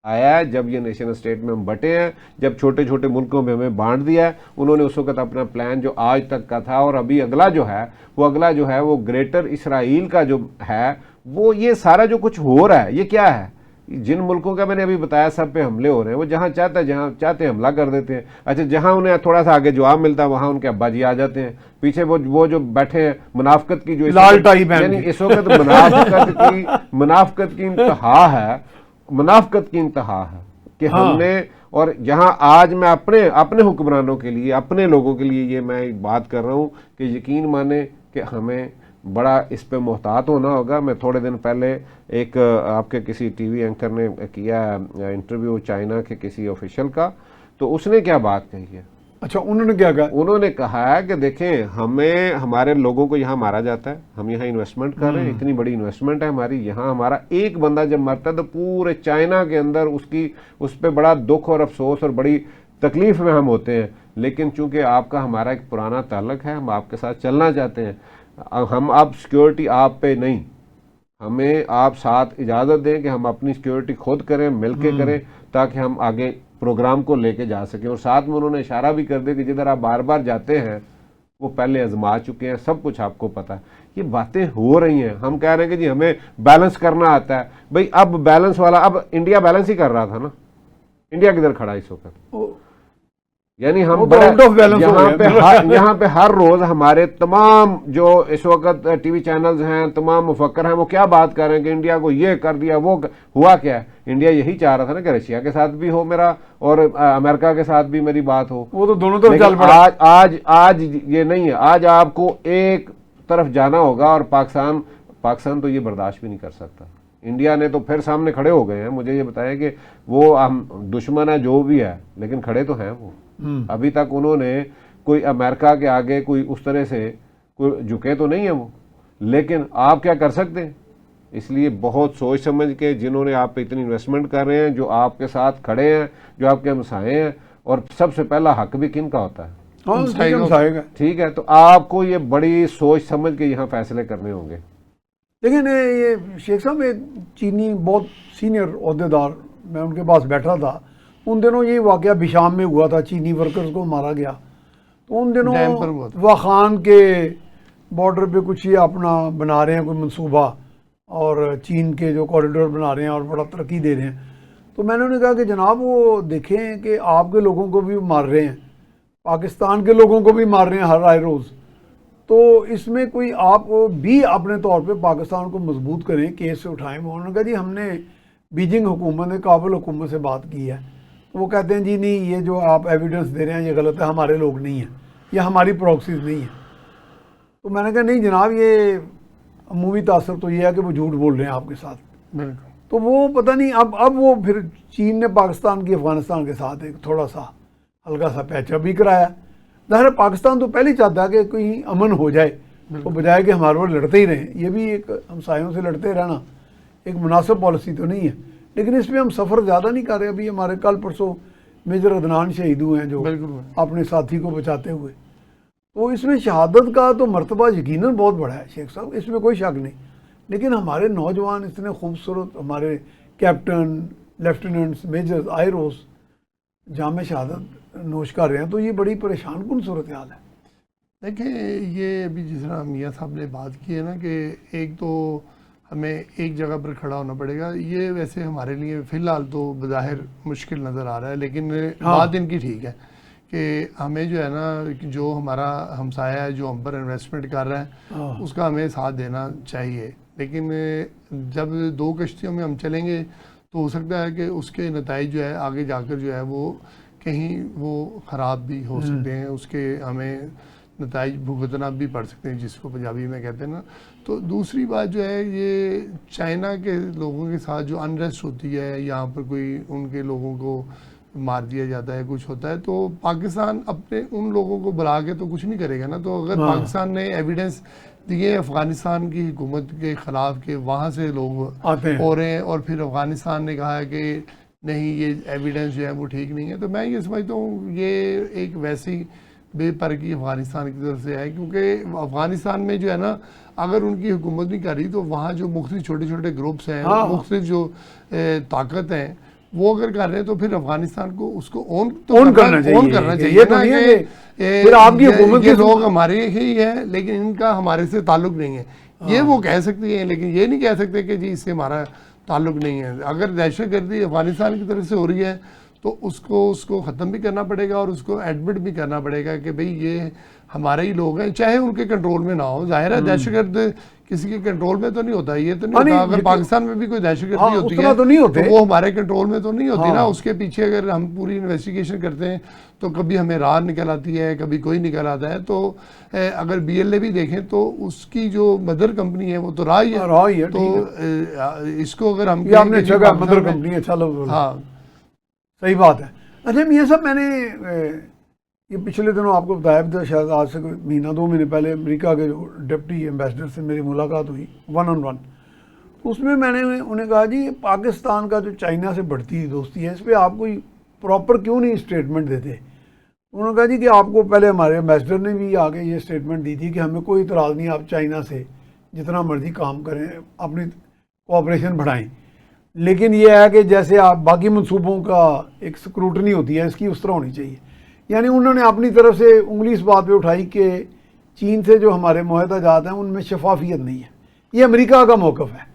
آیا ہے، جب یہ نیشن اسٹیٹ میں ہم بٹے ہیں، جب چھوٹے چھوٹے ملکوں میں ہمیں بانٹ دیا ہے، انہوں نے اس وقت اپنا پلان جو آج تک کا تھا اور ابھی اگلا جو ہے وہ گریٹر اسرائیل کا جو ہے، وہ یہ سارا جو کچھ ہو رہا ہے یہ کیا ہے؟ جن ملکوں کا میں نے ابھی بتایا سب پہ حملے ہو رہے ہیں، وہ جہاں چاہتے حملہ کر دیتے ہیں۔ اچھا جہاں انہیں تھوڑا سا آگے جواب ملتا ہے وہاں ان کے ابا جی آ جاتے ہیں پیچھے، وہ جو بیٹھے ہیں منافقت کی جو لال ٹائی یعنی اس وقت منافقت کی انتہا ہے کہ ہم نے، اور جہاں آج میں اپنے حکمرانوں کے لیے، اپنے لوگوں کے لیے یہ میں بات کر رہا ہوں کہ یقین مانیں کہ ہمیں بڑا اس پہ محتاط ہونا ہوگا۔ میں تھوڑے دن پہلے ایک آپ کے کسی ٹی وی اینکر نے کیا انٹرویو چائنا کے کسی آفیشل کا، تو اس نے کیا بات کہی ہے؟ اچھا انہوں نے کیا کہا؟ انہوں نے کہا ہے کہ دیکھیں ہمیں ہمارے لوگوں کو یہاں مارا جاتا ہے، ہم یہاں انویسٹمنٹ کر رہے ہیں، اتنی بڑی انویسٹمنٹ ہے ہماری یہاں، ہمارا ایک بندہ جب مرتا ہے تو پورے چائنا کے اندر اس پہ بڑا دکھ اور افسوس اور بڑی تکلیف میں ہم ہوتے ہیں، لیکن چونکہ آپ کا ہمارا ایک پرانا تعلق ہے، ہم آپ کے ساتھ چلنا چاہتے ہیں، ہم اب سیکیورٹی آپ پہ نہیں، ہمیں آپ ساتھ اجازت دیں کہ ہم اپنی سیکیورٹی خود کریں، مل کے کریں، تاکہ ہم آگے پروگرام کو لے کے جا سکیں۔ اور ساتھ میں انہوں نے اشارہ بھی کر دیا کہ جدھر آپ بار بار جاتے ہیں وہ پہلے آزما چکے ہیں، سب کچھ آپ کو پتا ہے۔ یہ باتیں ہو رہی ہیں، ہم کہہ رہے ہیں کہ جی ہمیں بیلنس کرنا آتا ہے، بھئی اب بیلنس والا، اب انڈیا بیلنس ہی کر رہا تھا نا، انڈیا کدھر کھڑا اس وقت؟ یعنی ہم یہاں پہ ہر روز ہمارے تمام جو اس وقت ٹی وی چینلز ہیں، تمام مفکر ہیں، وہ کیا بات کر رہے ہیں کہ انڈیا کو یہ کر دیا، وہ ہوا کیا ہے؟ انڈیا یہی چاہ رہا تھا نا کہ رشیا کے ساتھ بھی ہو میرا اور امریکہ کے ساتھ بھی میری بات ہو، وہ تو دونوں طرف چل لیکن پڑا۔ آج یہ نہیں ہے، آج آپ کو ایک طرف جانا ہوگا، اور پاکستان تو یہ برداشت بھی نہیں کر سکتا۔ انڈیا نے تو پھر سامنے کھڑے ہو گئے ہیں، مجھے یہ بتائیں کہ وہ ہم دشمن ہے جو بھی ہے، لیکن کھڑے تو ہیں وہ۔ ابھی تک انہوں نے کوئی امریکہ کے آگے کوئی اس طرح سے کوئی جھکے تو نہیں ہیں وہ، لیکن آپ کیا کر سکتے ہیں؟ اس لیے بہت سوچ سمجھ کے، جنہوں نے آپ پہ اتنی انویسٹمنٹ کر رہے ہیں، جو آپ کے ساتھ کھڑے ہیں، جو آپ کے ہمسائے ہیں، اور سب سے پہلا حق بھی کن کا ہوتا ہے؟ ٹھیک ہے، تو آپ کو یہ بڑی سوچ سمجھ کے یہاں فیصلے کرنے ہوں گے۔ لیکن یہ شیخ صاحب ایک چینی بہت سینئر عہدیدار، میں ان کے پاس بیٹھا تھا، ان دنوں یہ واقعہ بشام میں ہوا تھا، چینی ورکرز کو مارا گیا، تو ان دنوں واخان کے بارڈر پہ کچھ یہ اپنا بنا رہے ہیں کوئی منصوبہ، اور چین کے جو کوریڈور بنا رہے ہیں اور بڑا ترقی دے رہے ہیں، تو میں نے انہیں کہا کہ جناب وہ دیکھیں کہ آپ کے لوگوں کو بھی مار رہے ہیں، پاکستان کے لوگوں کو بھی مار رہے ہیں ہر آئے روز، تو اس میں کوئی آپ بھی اپنے طور پہ پاکستان کو مضبوط کریں، کیس سے اٹھائیں۔ انہوں نے کہا جی ہم نے بیجنگ حکومت نے کابل حکومت سے بات کی ہے، تو وہ کہتے ہیں جی نہیں یہ جو آپ ایویڈنس دے رہے ہیں یہ غلط ہے، ہمارے لوگ نہیں ہیں، یہ ہماری پروکسیز نہیں ہیں۔ تو میں نے کہا نہیں جناب، یہ عمومی تاثر تو یہ ہے کہ وہ جھوٹ بول رہے ہیں آپ کے ساتھ۔ تو وہ پتہ نہیں اب وہ پھر چین نے پاکستان کی افغانستان کے ساتھ ایک تھوڑا سا ہلکا سا پیچ اپ بھی کرایا۔ ظاہر پاکستان تو پہلے چاہتا ہے کہ کوئی امن ہو جائے، تو بجائے کہ ہمارے وہ لڑتے ہی رہیں، یہ بھی ایک ہمسایوں سے لڑتے رہنا ایک مناسب پالیسی تو نہیں ہے، لیکن اس میں ہم سفر زیادہ نہیں کر رہے۔ ابھی ہمارے کل پرسوں میجر عدنان شہید ہوئے ہیں جو اپنے ساتھی کو بچاتے ہوئے، تو اس میں شہادت کا تو مرتبہ یقیناً بہت بڑا ہے شیخ صاحب، اس میں کوئی شک نہیں، لیکن ہمارے نوجوان اتنے خوبصورت، ہمارے کیپٹن، لیفٹیننٹس، میجرز آئے روز جام شہادت نوش کر رہے ہیں، تو یہ بڑی پریشان کن صورتحال ہے۔ دیکھیں یہ ابھی جس طرح میاں صاحب نے بات کی ہے نا کہ ایک تو ہمیں ایک جگہ پر کھڑا ہونا پڑے گا، یہ ویسے ہمارے لیے فی الحال تو بظاہر مشکل نظر آ رہا ہے، لیکن بات ان کی ٹھیک ہے کہ ہمیں جو ہے نا جو ہمارا ہمسایہ ہے جو ہم پر انویسٹمنٹ کر رہا ہے اس کا ہمیں ساتھ دینا چاہیے، لیکن جب دو کشتیوں میں ہم چلیں گے تو ہو سکتا ہے کہ اس کے نتائج جو ہے آگے جا کر جو ہے وہ کہیں وہ خراب بھی ہو سکتے ہیں، اس کے ہمیں نتائج بھگتنا بھی پڑ سکتے ہیں، جس کو پنجابی میں کہتے ہیں نا۔ تو دوسری بات جو ہے یہ چائنا کے لوگوں کے ساتھ جو انریسٹ ہوتی ہے، یہاں پر کوئی ان کے لوگوں کو مار دیا جاتا ہے، کچھ ہوتا ہے، تو پاکستان اپنے ان لوگوں کو بلا کے تو کچھ نہیں کرے گا نا۔ تو اگر پاکستان نے ایویڈنس دیے افغانستان کی حکومت کے خلاف کہ وہاں سے لوگ ہو رہے ہیں، اور پھر افغانستان نے کہا ہے کہ نہیں یہ ایویڈنس جو ہے وہ ٹھیک نہیں ہے، تو میں یہ سمجھتا ہوں یہ ایک ویسی بے پرگی افغانستان کی طرف سے ہے، کیونکہ افغانستان میں جو ہے نا اگر ان کی حکومت نہیں کر رہی تو وہاں جو مختلف چھوٹے چھوٹے گروپس ہیں، مختلف جو طاقت ہیں وہ اگر کر رہے ہیں تو پھر افغانستان کو اس کو اون کرنا چاہیے۔ یہ تو نہیں ہے کہ پھر آپ کی حکومت کے لوگ ہمارے ہی ہیں لیکن ان کا ہمارے سے تعلق نہیں ہے، یہ وہ کہہ سکتے ہیں، لیکن یہ نہیں کہہ سکتے کہ جی اس سے ہمارا تعلق نہیں ہے۔ اگر دہشت گردی افغانستان کی طرف سے ہو رہی ہے تو اس کو ختم بھی کرنا پڑے گا، اور اس کو ایڈمٹ بھی کرنا پڑے گا کہ بھئی یہ ہمارے ہی لوگ ہیں، چاہے ان کے کنٹرول میں نہ ہو۔ ظاہر ہے دہشت گرد کسی کے کنٹرول میں تو نہیں ہوتا، یہ تو نہیں ہوتا۔ اگر پاکستان میں بھی کوئی دہشت گردی ہوتی ہے تو وہ ہمارے کنٹرول میں تو نہیں ہوتی نا، اس کے پیچھے اگر ہم پوری انویسٹیگیشن کرتے ہیں تو کبھی ہمیں راہ نکل آتی ہے، کبھی کوئی نکل آتا ہے۔ تو اگر بی ایل اے بھی دیکھیں تو اس کی جو مدر کمپنی ہے وہ تو راہ ہی ہے، تو اس کو اگر ہم مدر کمپنی اچھا لفظ، ہاں صحیح بات ہے۔ اچھا میاں صاحب، میں نے یہ پچھلے دنوں آپ کو بتایا بھی تھا، شاید آج سے کوئی مہینہ 2 مہینے پہلے امریکہ کے جو ڈپٹی ایمبیسڈر سے میری ملاقات ہوئی 1 on 1. اس میں نے انہیں کہا جی پاکستان کا جو چائنا سے بڑھتی دوستی ہے، اس پہ آپ کوئی پراپر کیوں نہیں اسٹیٹمنٹ دیتے؟ انہوں نے کہا جی کہ آپ کو پہلے ہمارے ایمبیسڈر نے بھی آگے یہ اسٹیٹمنٹ دی تھی کہ ہمیں کوئی اعتراض نہیں، آپ چائنا سے جتنا مرضی کام کریں، اپنی کوآپریشن بڑھائیں، لیکن یہ ہے کہ جیسے آپ باقی منصوبوں کا ایک سکروٹنی ہوتی ہے، اس کی اس طرح ہونی چاہیے. یعنی انہوں نے اپنی طرف سے انگلی اس بات پہ اٹھائی کہ چین سے جو ہمارے معاہدہ جات ہیں ان میں شفافیت نہیں ہے. یہ امریکہ کا موقف ہے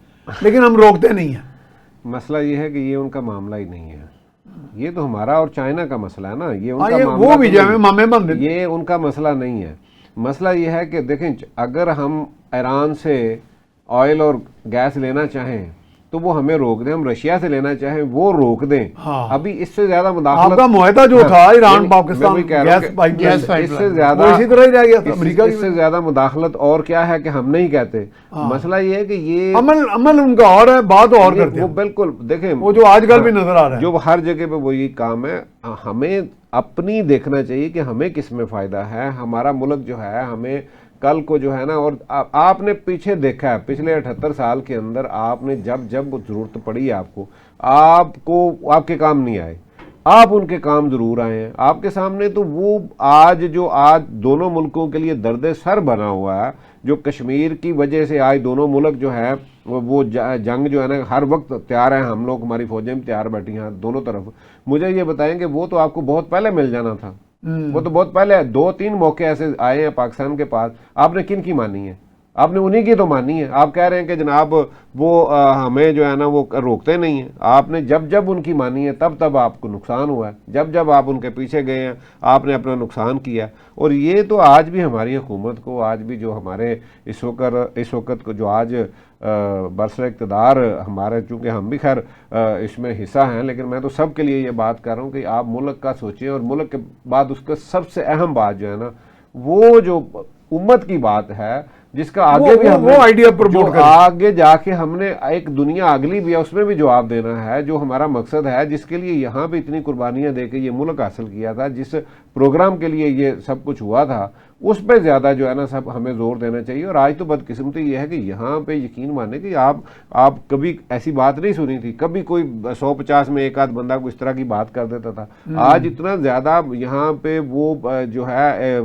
لیکن ہم روکتے نہیں ہیں. مسئلہ یہ ہے کہ یہ ان کا معاملہ ہی نہیں ہے، یہ تو ہمارا اور چائنا کا مسئلہ ہے نا، یہ ان کا معاملہ وہ بھی تو جو ہے نہیں، مامے بند، یہ ان کا مسئلہ نہیں ہے. مسئلہ یہ ہے کہ دیکھیں اگر ہم ایران سے آئل اور گیس لینا چاہیں تو وہ ہمیں روک دیں، ہم رشیا سے لینا چاہیں وہ روک دیں. ہاں. ابھی اس سے زیادہ آپ مداخلت کا معاہدہ جو تھا ایران میں پاکستان وہی کہہ رہا ہوں گیس کہ پائپ گیس پائپ اس سے لائن زیادہ وہ اسی طرح ہی رہ گیا تھا امریکہ اس سے زیادہ مداخلت اور کیا ہے کہ ہم نہیں کہتے. مسئلہ یہ ہے کہ یہ عمل ان کا اور ہے، بات اور کرتے وہ ہیں بالکل دیکھیں وہ جو آج کل بھی نظر آ رہا ہے. جو ہر جگہ پہ وہی کام ہے. ہمیں اپنی دیکھنا چاہیے کہ ہمیں کس میں فائدہ ہے. ہمارا ملک جو ہے ہمیں کل کو جو ہے نا، اور آپ نے پیچھے دیکھا ہے پچھلے 78 سال کے اندر آپ نے جب ضرورت پڑی آپ آپ کے کام نہیں آئے، آپ ان کے کام ضرور آئے ہیں آپ کے سامنے. تو وہ آج دونوں ملکوں کے لیے درد سر بنا ہوا ہے، جو کشمیر کی وجہ سے آج دونوں ملک جو ہے وہ جنگ جو ہے نا ہر وقت تیار ہیں، ہم لوگ ہماری فوجیں بھی تیار بیٹھی ہیں دونوں طرف. مجھے یہ بتائیں کہ وہ تو آپ کو بہت پہلے مل جانا تھا، وہ تو بہت پہلے 2-3 موقع ایسے آئے ہیں پاکستان کے پاس. آپ نے کن کی مانی ہے؟ آپ نے انہی کی تو مانی ہے. آپ کہہ رہے ہیں کہ جناب وہ ہمیں جو ہے نا وہ روکتے نہیں ہیں. آپ نے جب ان کی مانی ہے تب آپ کو نقصان ہوا ہے، جب آپ ان کے پیچھے گئے ہیں آپ نے اپنا نقصان کیا. اور یہ تو آج بھی ہماری حکومت کو، آج بھی جو ہمارے اس وقت کو جو آج برسر اقتدار ہمارے، چونکہ ہم بھی خیر اس میں حصہ ہیں، لیکن میں تو سب کے لیے یہ بات کر رہا ہوں کہ آپ ملک کا سوچیں. اور ملک کے بعد اس کا سب سے اہم بات جو ہے نا وہ جو امت کی بات ہے، جس کا آگے بھی ہم آئیڈیا پروموٹ کریں، آگے جا کے ہم نے ایک دنیا اگلی بھی ہے اس میں بھی جواب دینا ہے. جو ہمارا مقصد ہے، جس کے لیے یہاں پہ اتنی قربانیاں دے کے یہ ملک حاصل کیا تھا، جس پروگرام کے لیے یہ سب کچھ ہوا تھا، اس پہ زیادہ جو ہے نا سب ہمیں زور دینا چاہیے. اور آج تو بدقسمتی یہ ہے کہ یہاں پہ یقین مانے کہ آپ کبھی ایسی بات نہیں سنی تھی، کبھی کوئی 150 میں ایک آدھ بندہ کو اس طرح کی بات کر دیتا تھا. آج اتنا زیادہ یہاں پہ وہ جو ہے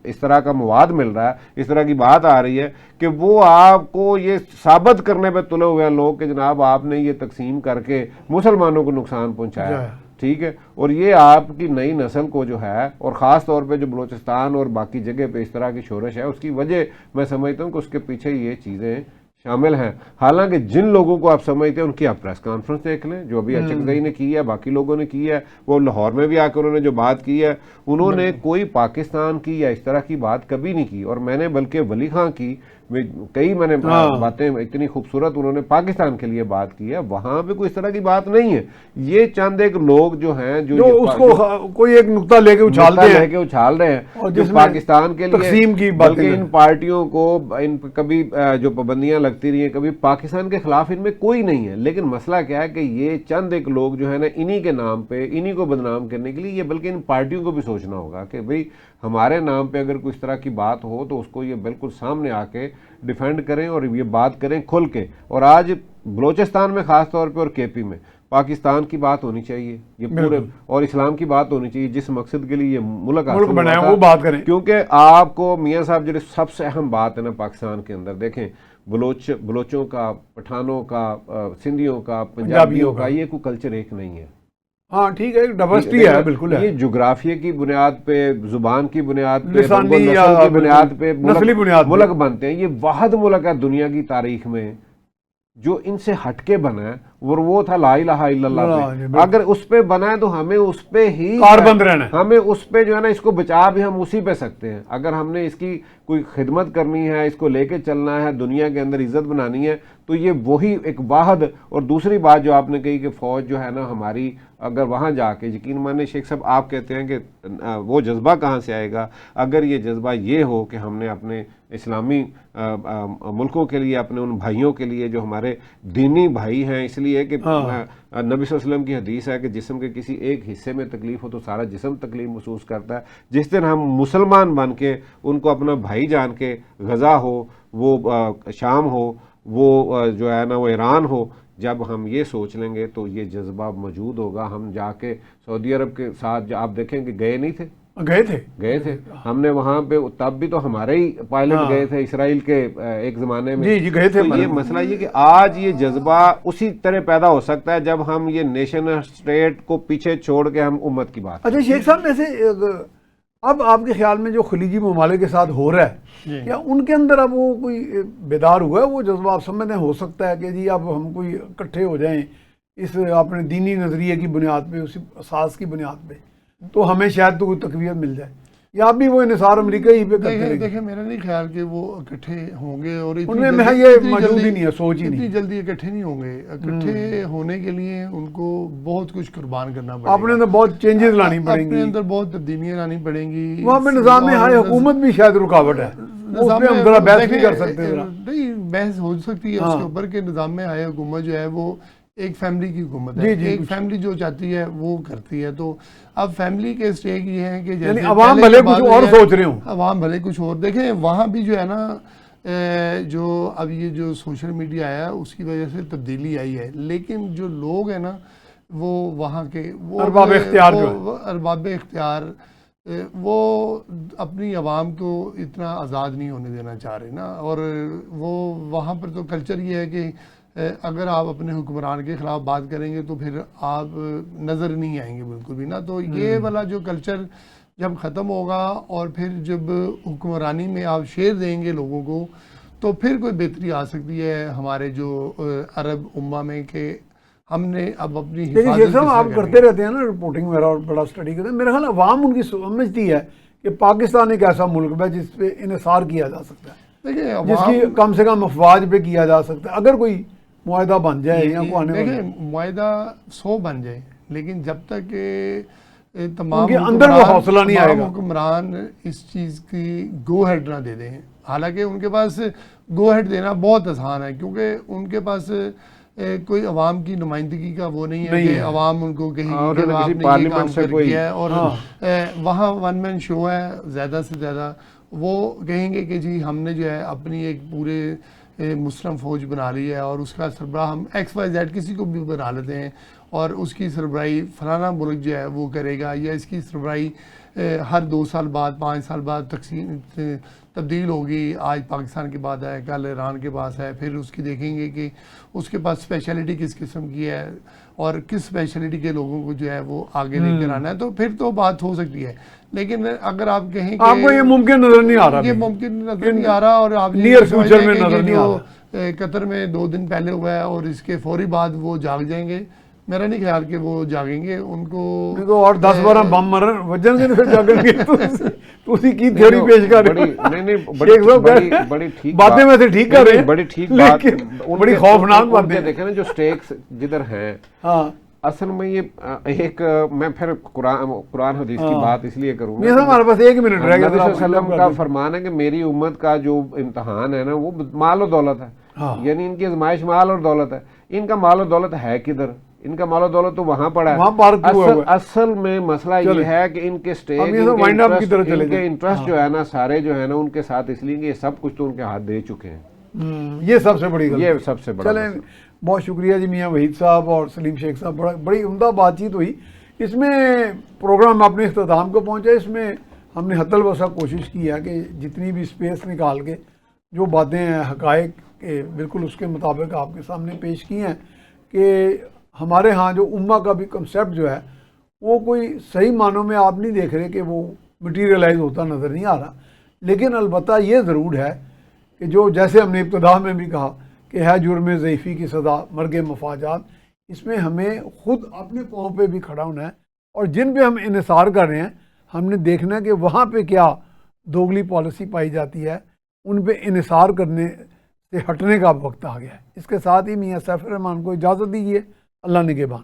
اس طرح کا مواد مل رہا ہے، اس طرح کی بات آ رہی ہے کہ وہ آپ کو یہ ثابت کرنے پہ تلے ہوئے ہیں لوگ کہ جناب آپ نے یہ تقسیم کر کے مسلمانوں کو نقصان پہنچایا. ٹھیک ہے، اور یہ آپ کی نئی نسل کو جو ہے، اور خاص طور پہ جو بلوچستان اور باقی جگہ پہ اس طرح کی شورش ہے، اس کی وجہ میں سمجھتا ہوں کہ اس کے پیچھے یہ چیزیں شامل ہیں. حالانکہ جن لوگوں کو آپ سمجھتے ہیں ان کی آپ پریس کانفرنس دیکھ لیں، جو ابھی اچکزئی نے کی ہے، باقی لوگوں نے کی ہے، وہ لاہور میں بھی آ کر انہوں نے جو بات کی ہے، انہوں نے کوئی پاکستان کی یا اس طرح کی بات کبھی نہیں کی. اور میں نے بلکہ ولی خان کی کئی میں نے باتیں اتنی خوبصورت انہوں نے پاکستان کے لیے بات کی ہے، وہاں پہ کوئی اس طرح کی بات نہیں ہے. یہ چند ایک لوگ جو ہیں جو اس کو کوئی ایک نقطہ لے کے اچھال رہے ہیں اور جو پاکستان کے لیے تقسیم کی بلکہ ان پارٹیوں کو کبھی جو پابندیاں لگتی رہی ہیں، کبھی پاکستان کے خلاف ان میں کوئی نہیں ہے. لیکن مسئلہ کیا ہے کہ یہ چند ایک لوگ جو ہے نا انہی کے نام پہ انہی کو بدنام کرنے کے لیے، یہ بلکہ ان پارٹیوں کو بھی سوچنا ہوگا کہ بھئی ہمارے نام پہ اگر کوئی اس طرح کی بات ہو تو اس کو یہ بالکل سامنے آ کے ڈیفینڈ کریں اور یہ بات کریں کھل کے. اور آج بلوچستان میں خاص طور پہ اور کے پی میں پاکستان کی بات ہونی چاہیے، یہ پورے اور اسلام کی بات ہونی چاہیے، جس مقصد کے لیے یہ ملک بنایا وہ بات کریں. کیونکہ آپ کو میاں صاحب جو سب سے اہم بات ہے نا پاکستان کے اندر، دیکھیں بلوچوں کا، پٹھانوں کا، سندھیوں کا، پنجابیوں کا، یہ کوئی کلچر ایک نہیں ہے. ہاں ٹھیک ہے، ڈائیورسٹی ہے، بالکل ہے. یہ جغرافیے کی بنیاد پہ، زبان کی بنیاد پہ، لسانی نسل کی بنیاد پہ نسلی بنیاد ملک بنتے ہیں. یہ واحد ملک ہے دنیا کی تاریخ میں جو ان سے ہٹ کے بنا ہے، اور وہ تھا لا الہ الا اللہ پہ. اگر اس پہ بنا ہے تو ہمیں اس پہ ہی کاربند رہنا ہے، ہمیں اس پہ جو ہے نا اس کو بچا بھی ہم اسی پہ سکتے ہیں. اگر ہم نے اس کی کوئی خدمت کرنی ہے، اس کو لے کے چلنا ہے، دنیا کے اندر عزت بنانی ہے، تو یہ وہی ایک واحد. اور دوسری بات جو آپ نے کہی کہ فوج جو ہے نا ہماری، اگر وہاں جا کے یقین مانے شیخ صاحب آپ کہتے ہیں کہ وہ جذبہ کہاں سے آئے گا؟ اگر یہ جذبہ یہ ہو کہ ہم نے اپنے اسلامی ملکوں کے لیے، اپنے ان بھائیوں کے لیے جو ہمارے دینی بھائی ہیں، اس لیے لیے کہ نبی صلی اللہ علیہ وسلم کی حدیث ہے کہ جسم کے کسی ایک حصے میں تکلیف ہو تو سارا جسم تکلیف محسوس کرتا ہے. جس دن ہم مسلمان بن کے ان کو اپنا بھائی جان کے، غزہ ہو، وہ شام ہو، وہ جو ہے نا وہ ایران ہو، جب ہم یہ سوچ لیں گے تو یہ جذبہ موجود ہوگا. ہم جا کے سعودی عرب کے ساتھ آپ دیکھیں کہ گئے نہیں تھے، گئے تھے ہم نے وہاں پہ، تب بھی تو ہمارے ہی پائلٹ گئے تھے اسرائیل کے ایک زمانے میں. جی گئے تھے. تو یہ مسئلہ یہ کہ آج یہ جذبہ اسی طرح پیدا ہو سکتا ہے جب ہم یہ نیشن اسٹیٹ کو پیچھے چھوڑ کے ہم امت کی بات. اچھا شیخ صاحب، ویسے اب آپ کے خیال میں جو خلیجی ممالک کے ساتھ ہو رہا ہے، کیا ان کے اندر اب وہ کوئی بیدار ہوا ہے وہ جذبہ؟ آپ سمجھتے ہیں ہو سکتا ہے کہ جی اب ہم کوئی اکٹھے ہو جائیں اس اپنے دینی نظریے کی بنیاد پہ، اسی اساس کی بنیاد پہ، تو ہمیں شاید تو کوئی تقویت مل جائے، یا اب بھی وہ انحصار امریکہ ہی پہ کرتے رہیں گے؟ دیکھیں میرا نہیں خیال کہ وہ اکٹھے ہوں گے، اور ان میں یہ موجود ہی نہیں ہے، سوچ ہی نہیں. اتنی جلدی اکٹھے نہیں ہوں گے. اکٹھے ہونے کے لیے ان کو بہت کچھ قربان کرنا پڑے گا، اپنے اندر بہت چینجز لانی پڑیں گی، اپنے اندر بہت تبدیلیاں لانی پڑیں گی. وہاں پہ نظام ہائے حکومت بھی شاید رکاوٹ ہے، اس پہ ہم ذرا بحث بھی کر سکتے ہیں. نہیں بحث ہو سکتی ہے اس کے اوپر کہ نظام میں ہائے حکومت جو ہے وہ ایک فیملی کی حکومت ہے. ایک فیملی جو چاہتی ہے وہ کرتی ہے. تو اب فیملی کے اسٹیک یہ ہیں کہ جیسے عوام بھلے کچھ اور سوچ رہے ہوں، عوام بھلے کچھ اور دیکھیں. وہاں بھی جو ہے نا جو اب یہ جو سوشل میڈیا آیا اس کی وجہ سے تبدیلی آئی ہے، لیکن جو لوگ ہیں نا وہ وہاں کے وہ ارباب اختیار ارباب اختیار وہ اپنی عوام کو اتنا آزاد نہیں ہونے دینا چاہ رہے نا. اور وہ وہاں پر تو کلچر یہ ہے کہ اگر آپ اپنے حکمران کے خلاف بات کریں گے تو پھر آپ نظر نہیں آئیں گے بالکل بھی نا. تو یہ والا جو کلچر جب ختم ہوگا اور پھر جب حکمرانی میں آپ شیئر دیں گے لوگوں کو تو پھر کوئی بہتری آ سکتی ہے ہمارے جو عرب امہ میں کہ ہم نے اب اپنی حفاظت. آپ کرتے رہتے ہیں نا رپورٹنگ وغیرہ اور بڑا اسٹڈی کرتے ہیں، میرا خیال عوام ان کی سمجھتی ہے کہ پاکستان ایک ایسا ملک ہے جس پہ انحصار کیا جا سکتا ہے، جس کی کم سے کم افواج پہ کیا جا سکتا ہے. اگر کوئی معاہدہ بن جائے یا کوئی آنے والا، دیکھیں معاہدہ 100 بن جائے، لیکن جب تک تمام اندر وہ حوصلہ نہیں آئے گا، حکمران اس چیز کی گو ہیڈ نہ دے دیں. حالانکہ ان کے پاس گو ہیڈ دینا بہت آسان ہے، کیونکہ ان کے پاس کوئی عوام کی نمائندگی کا وہ نہیں ہے کہ عوام ان کو کہیں گے کہ آپ نے یہ کام کر کیا ہے. اور وہاں ون مین شو ہے زیادہ سے زیادہ. وہ کہیں گے کہ جی ہم نے جو ہے اپنی ایک پورے مسلم فوج بنا لی ہے اور اس کا سربراہ ہم XYZ کسی کو بھی بنا لیتے ہیں، اور اس کی سربراہی فلانا ملک جو ہے وہ کرے گا، یا اس کی سربراہی ہر 2 سال بعد 5 سال بعد تقسیم تبدیل ہوگی. آج پاکستان کے بعد ہے، کل ایران کے پاس ہے، پھر اس کی دیکھیں گے کہ اس کے پاس اسپیشلٹی کس قسم کی ہے اور کس اسپیشلٹی کے لوگوں کو جو ہے وہ آگے لے کر آنا ہے. تو پھر تو بات ہو سکتی ہے. لیکن اگر آپ کہیں کہ آپ کو یہ ممکن نظر نہیں آ رہا، یہ ممکن نظر نہیں آ رہا، اور آپ نیئر فیوچر میں نظر نہیں آ رہا، قطر میں 2 دن پہلے ہوا ہے اور اس کے فوری بعد وہ جاگ جائیں گے، میرا نہیں خیال کہ وہ جاگیں گے. ان کو اور 10-12 بم مرن وجن کے پھر جاگیں گے. تو اسی کی تھیوری پیش کر رہے ہیں، بڑی ٹھیک باتیں میں سے ٹھیک کر رہے ہیں، بڑی ٹھیک بات، بڑی خوفناک باتیں دیکھیں نا جو سٹیکس جدھر ہیں. اصل میں یہ ایک میں پھر قرآن حدیث کی بات اس لیے کروں گا، ہمارے پاس 1 منٹ رہ گیا. نبی صلی اللہ علیہ وسلم کا فرمان ہے کہ میری امت کا جو امتحان ہے نا وہ مال و دولت ہے. یعنی ان کی آزمائش مال اور دولت ہے. ان کا مال و دولت ہے کدھر؟ ان کا مال و دولت تو وہاں پڑا ہے. اصل میں مسئلہ یہ ہے کہ ان کے اسٹیٹ کے انٹرسٹ جو ہے نا سارے جو ہے نا ان کے ساتھ، اس لیے کہ یہ سب کچھ تو ان کے ہاتھ دے چکے ہیں. یہ سب سے بڑی غلطی، یہ سب سے بڑا. چلیں بہت شکریہ جی میاں وحید صاحب اور سلیم شیخ صاحب، بڑی عمدہ بات چیت ہوئی. اس میں پروگرام اپنے اختتام کو پہنچا. اس میں ہم نے حد الوسع کوشش کی ہے کہ جتنی بھی اسپیس نکال کے جو باتیں ہیں حقائق بالکل اس کے مطابق آپ کے سامنے پیش کی ہیں کہ ہمارے ہاں جو امہ کا بھی کنسیپٹ جو ہے وہ کوئی صحیح معنوں میں آپ نہیں دیکھ رہے کہ وہ مٹیریلائز ہوتا نظر نہیں آ رہا. لیکن البتہ یہ ضرور ہے کہ جو جیسے ہم نے ابتدا میں بھی کہا کہ ہے جرم ضعیفی کی سزا مرگ مفاجات، اس میں ہمیں خود اپنے پاؤں پہ بھی کھڑا ہونا ہے، اور جن پہ ہم انحصار کر رہے ہیں ہم نے دیکھنا ہے کہ وہاں پہ کیا دوگلی پالیسی پائی جاتی ہے، ان پہ انحصار کرنے سے ہٹنے کا وقت آ گیا ہے. اس کے ساتھ ہی میاں سیف الرحمان کو اجازت دیجیے. اللہ نگہبان.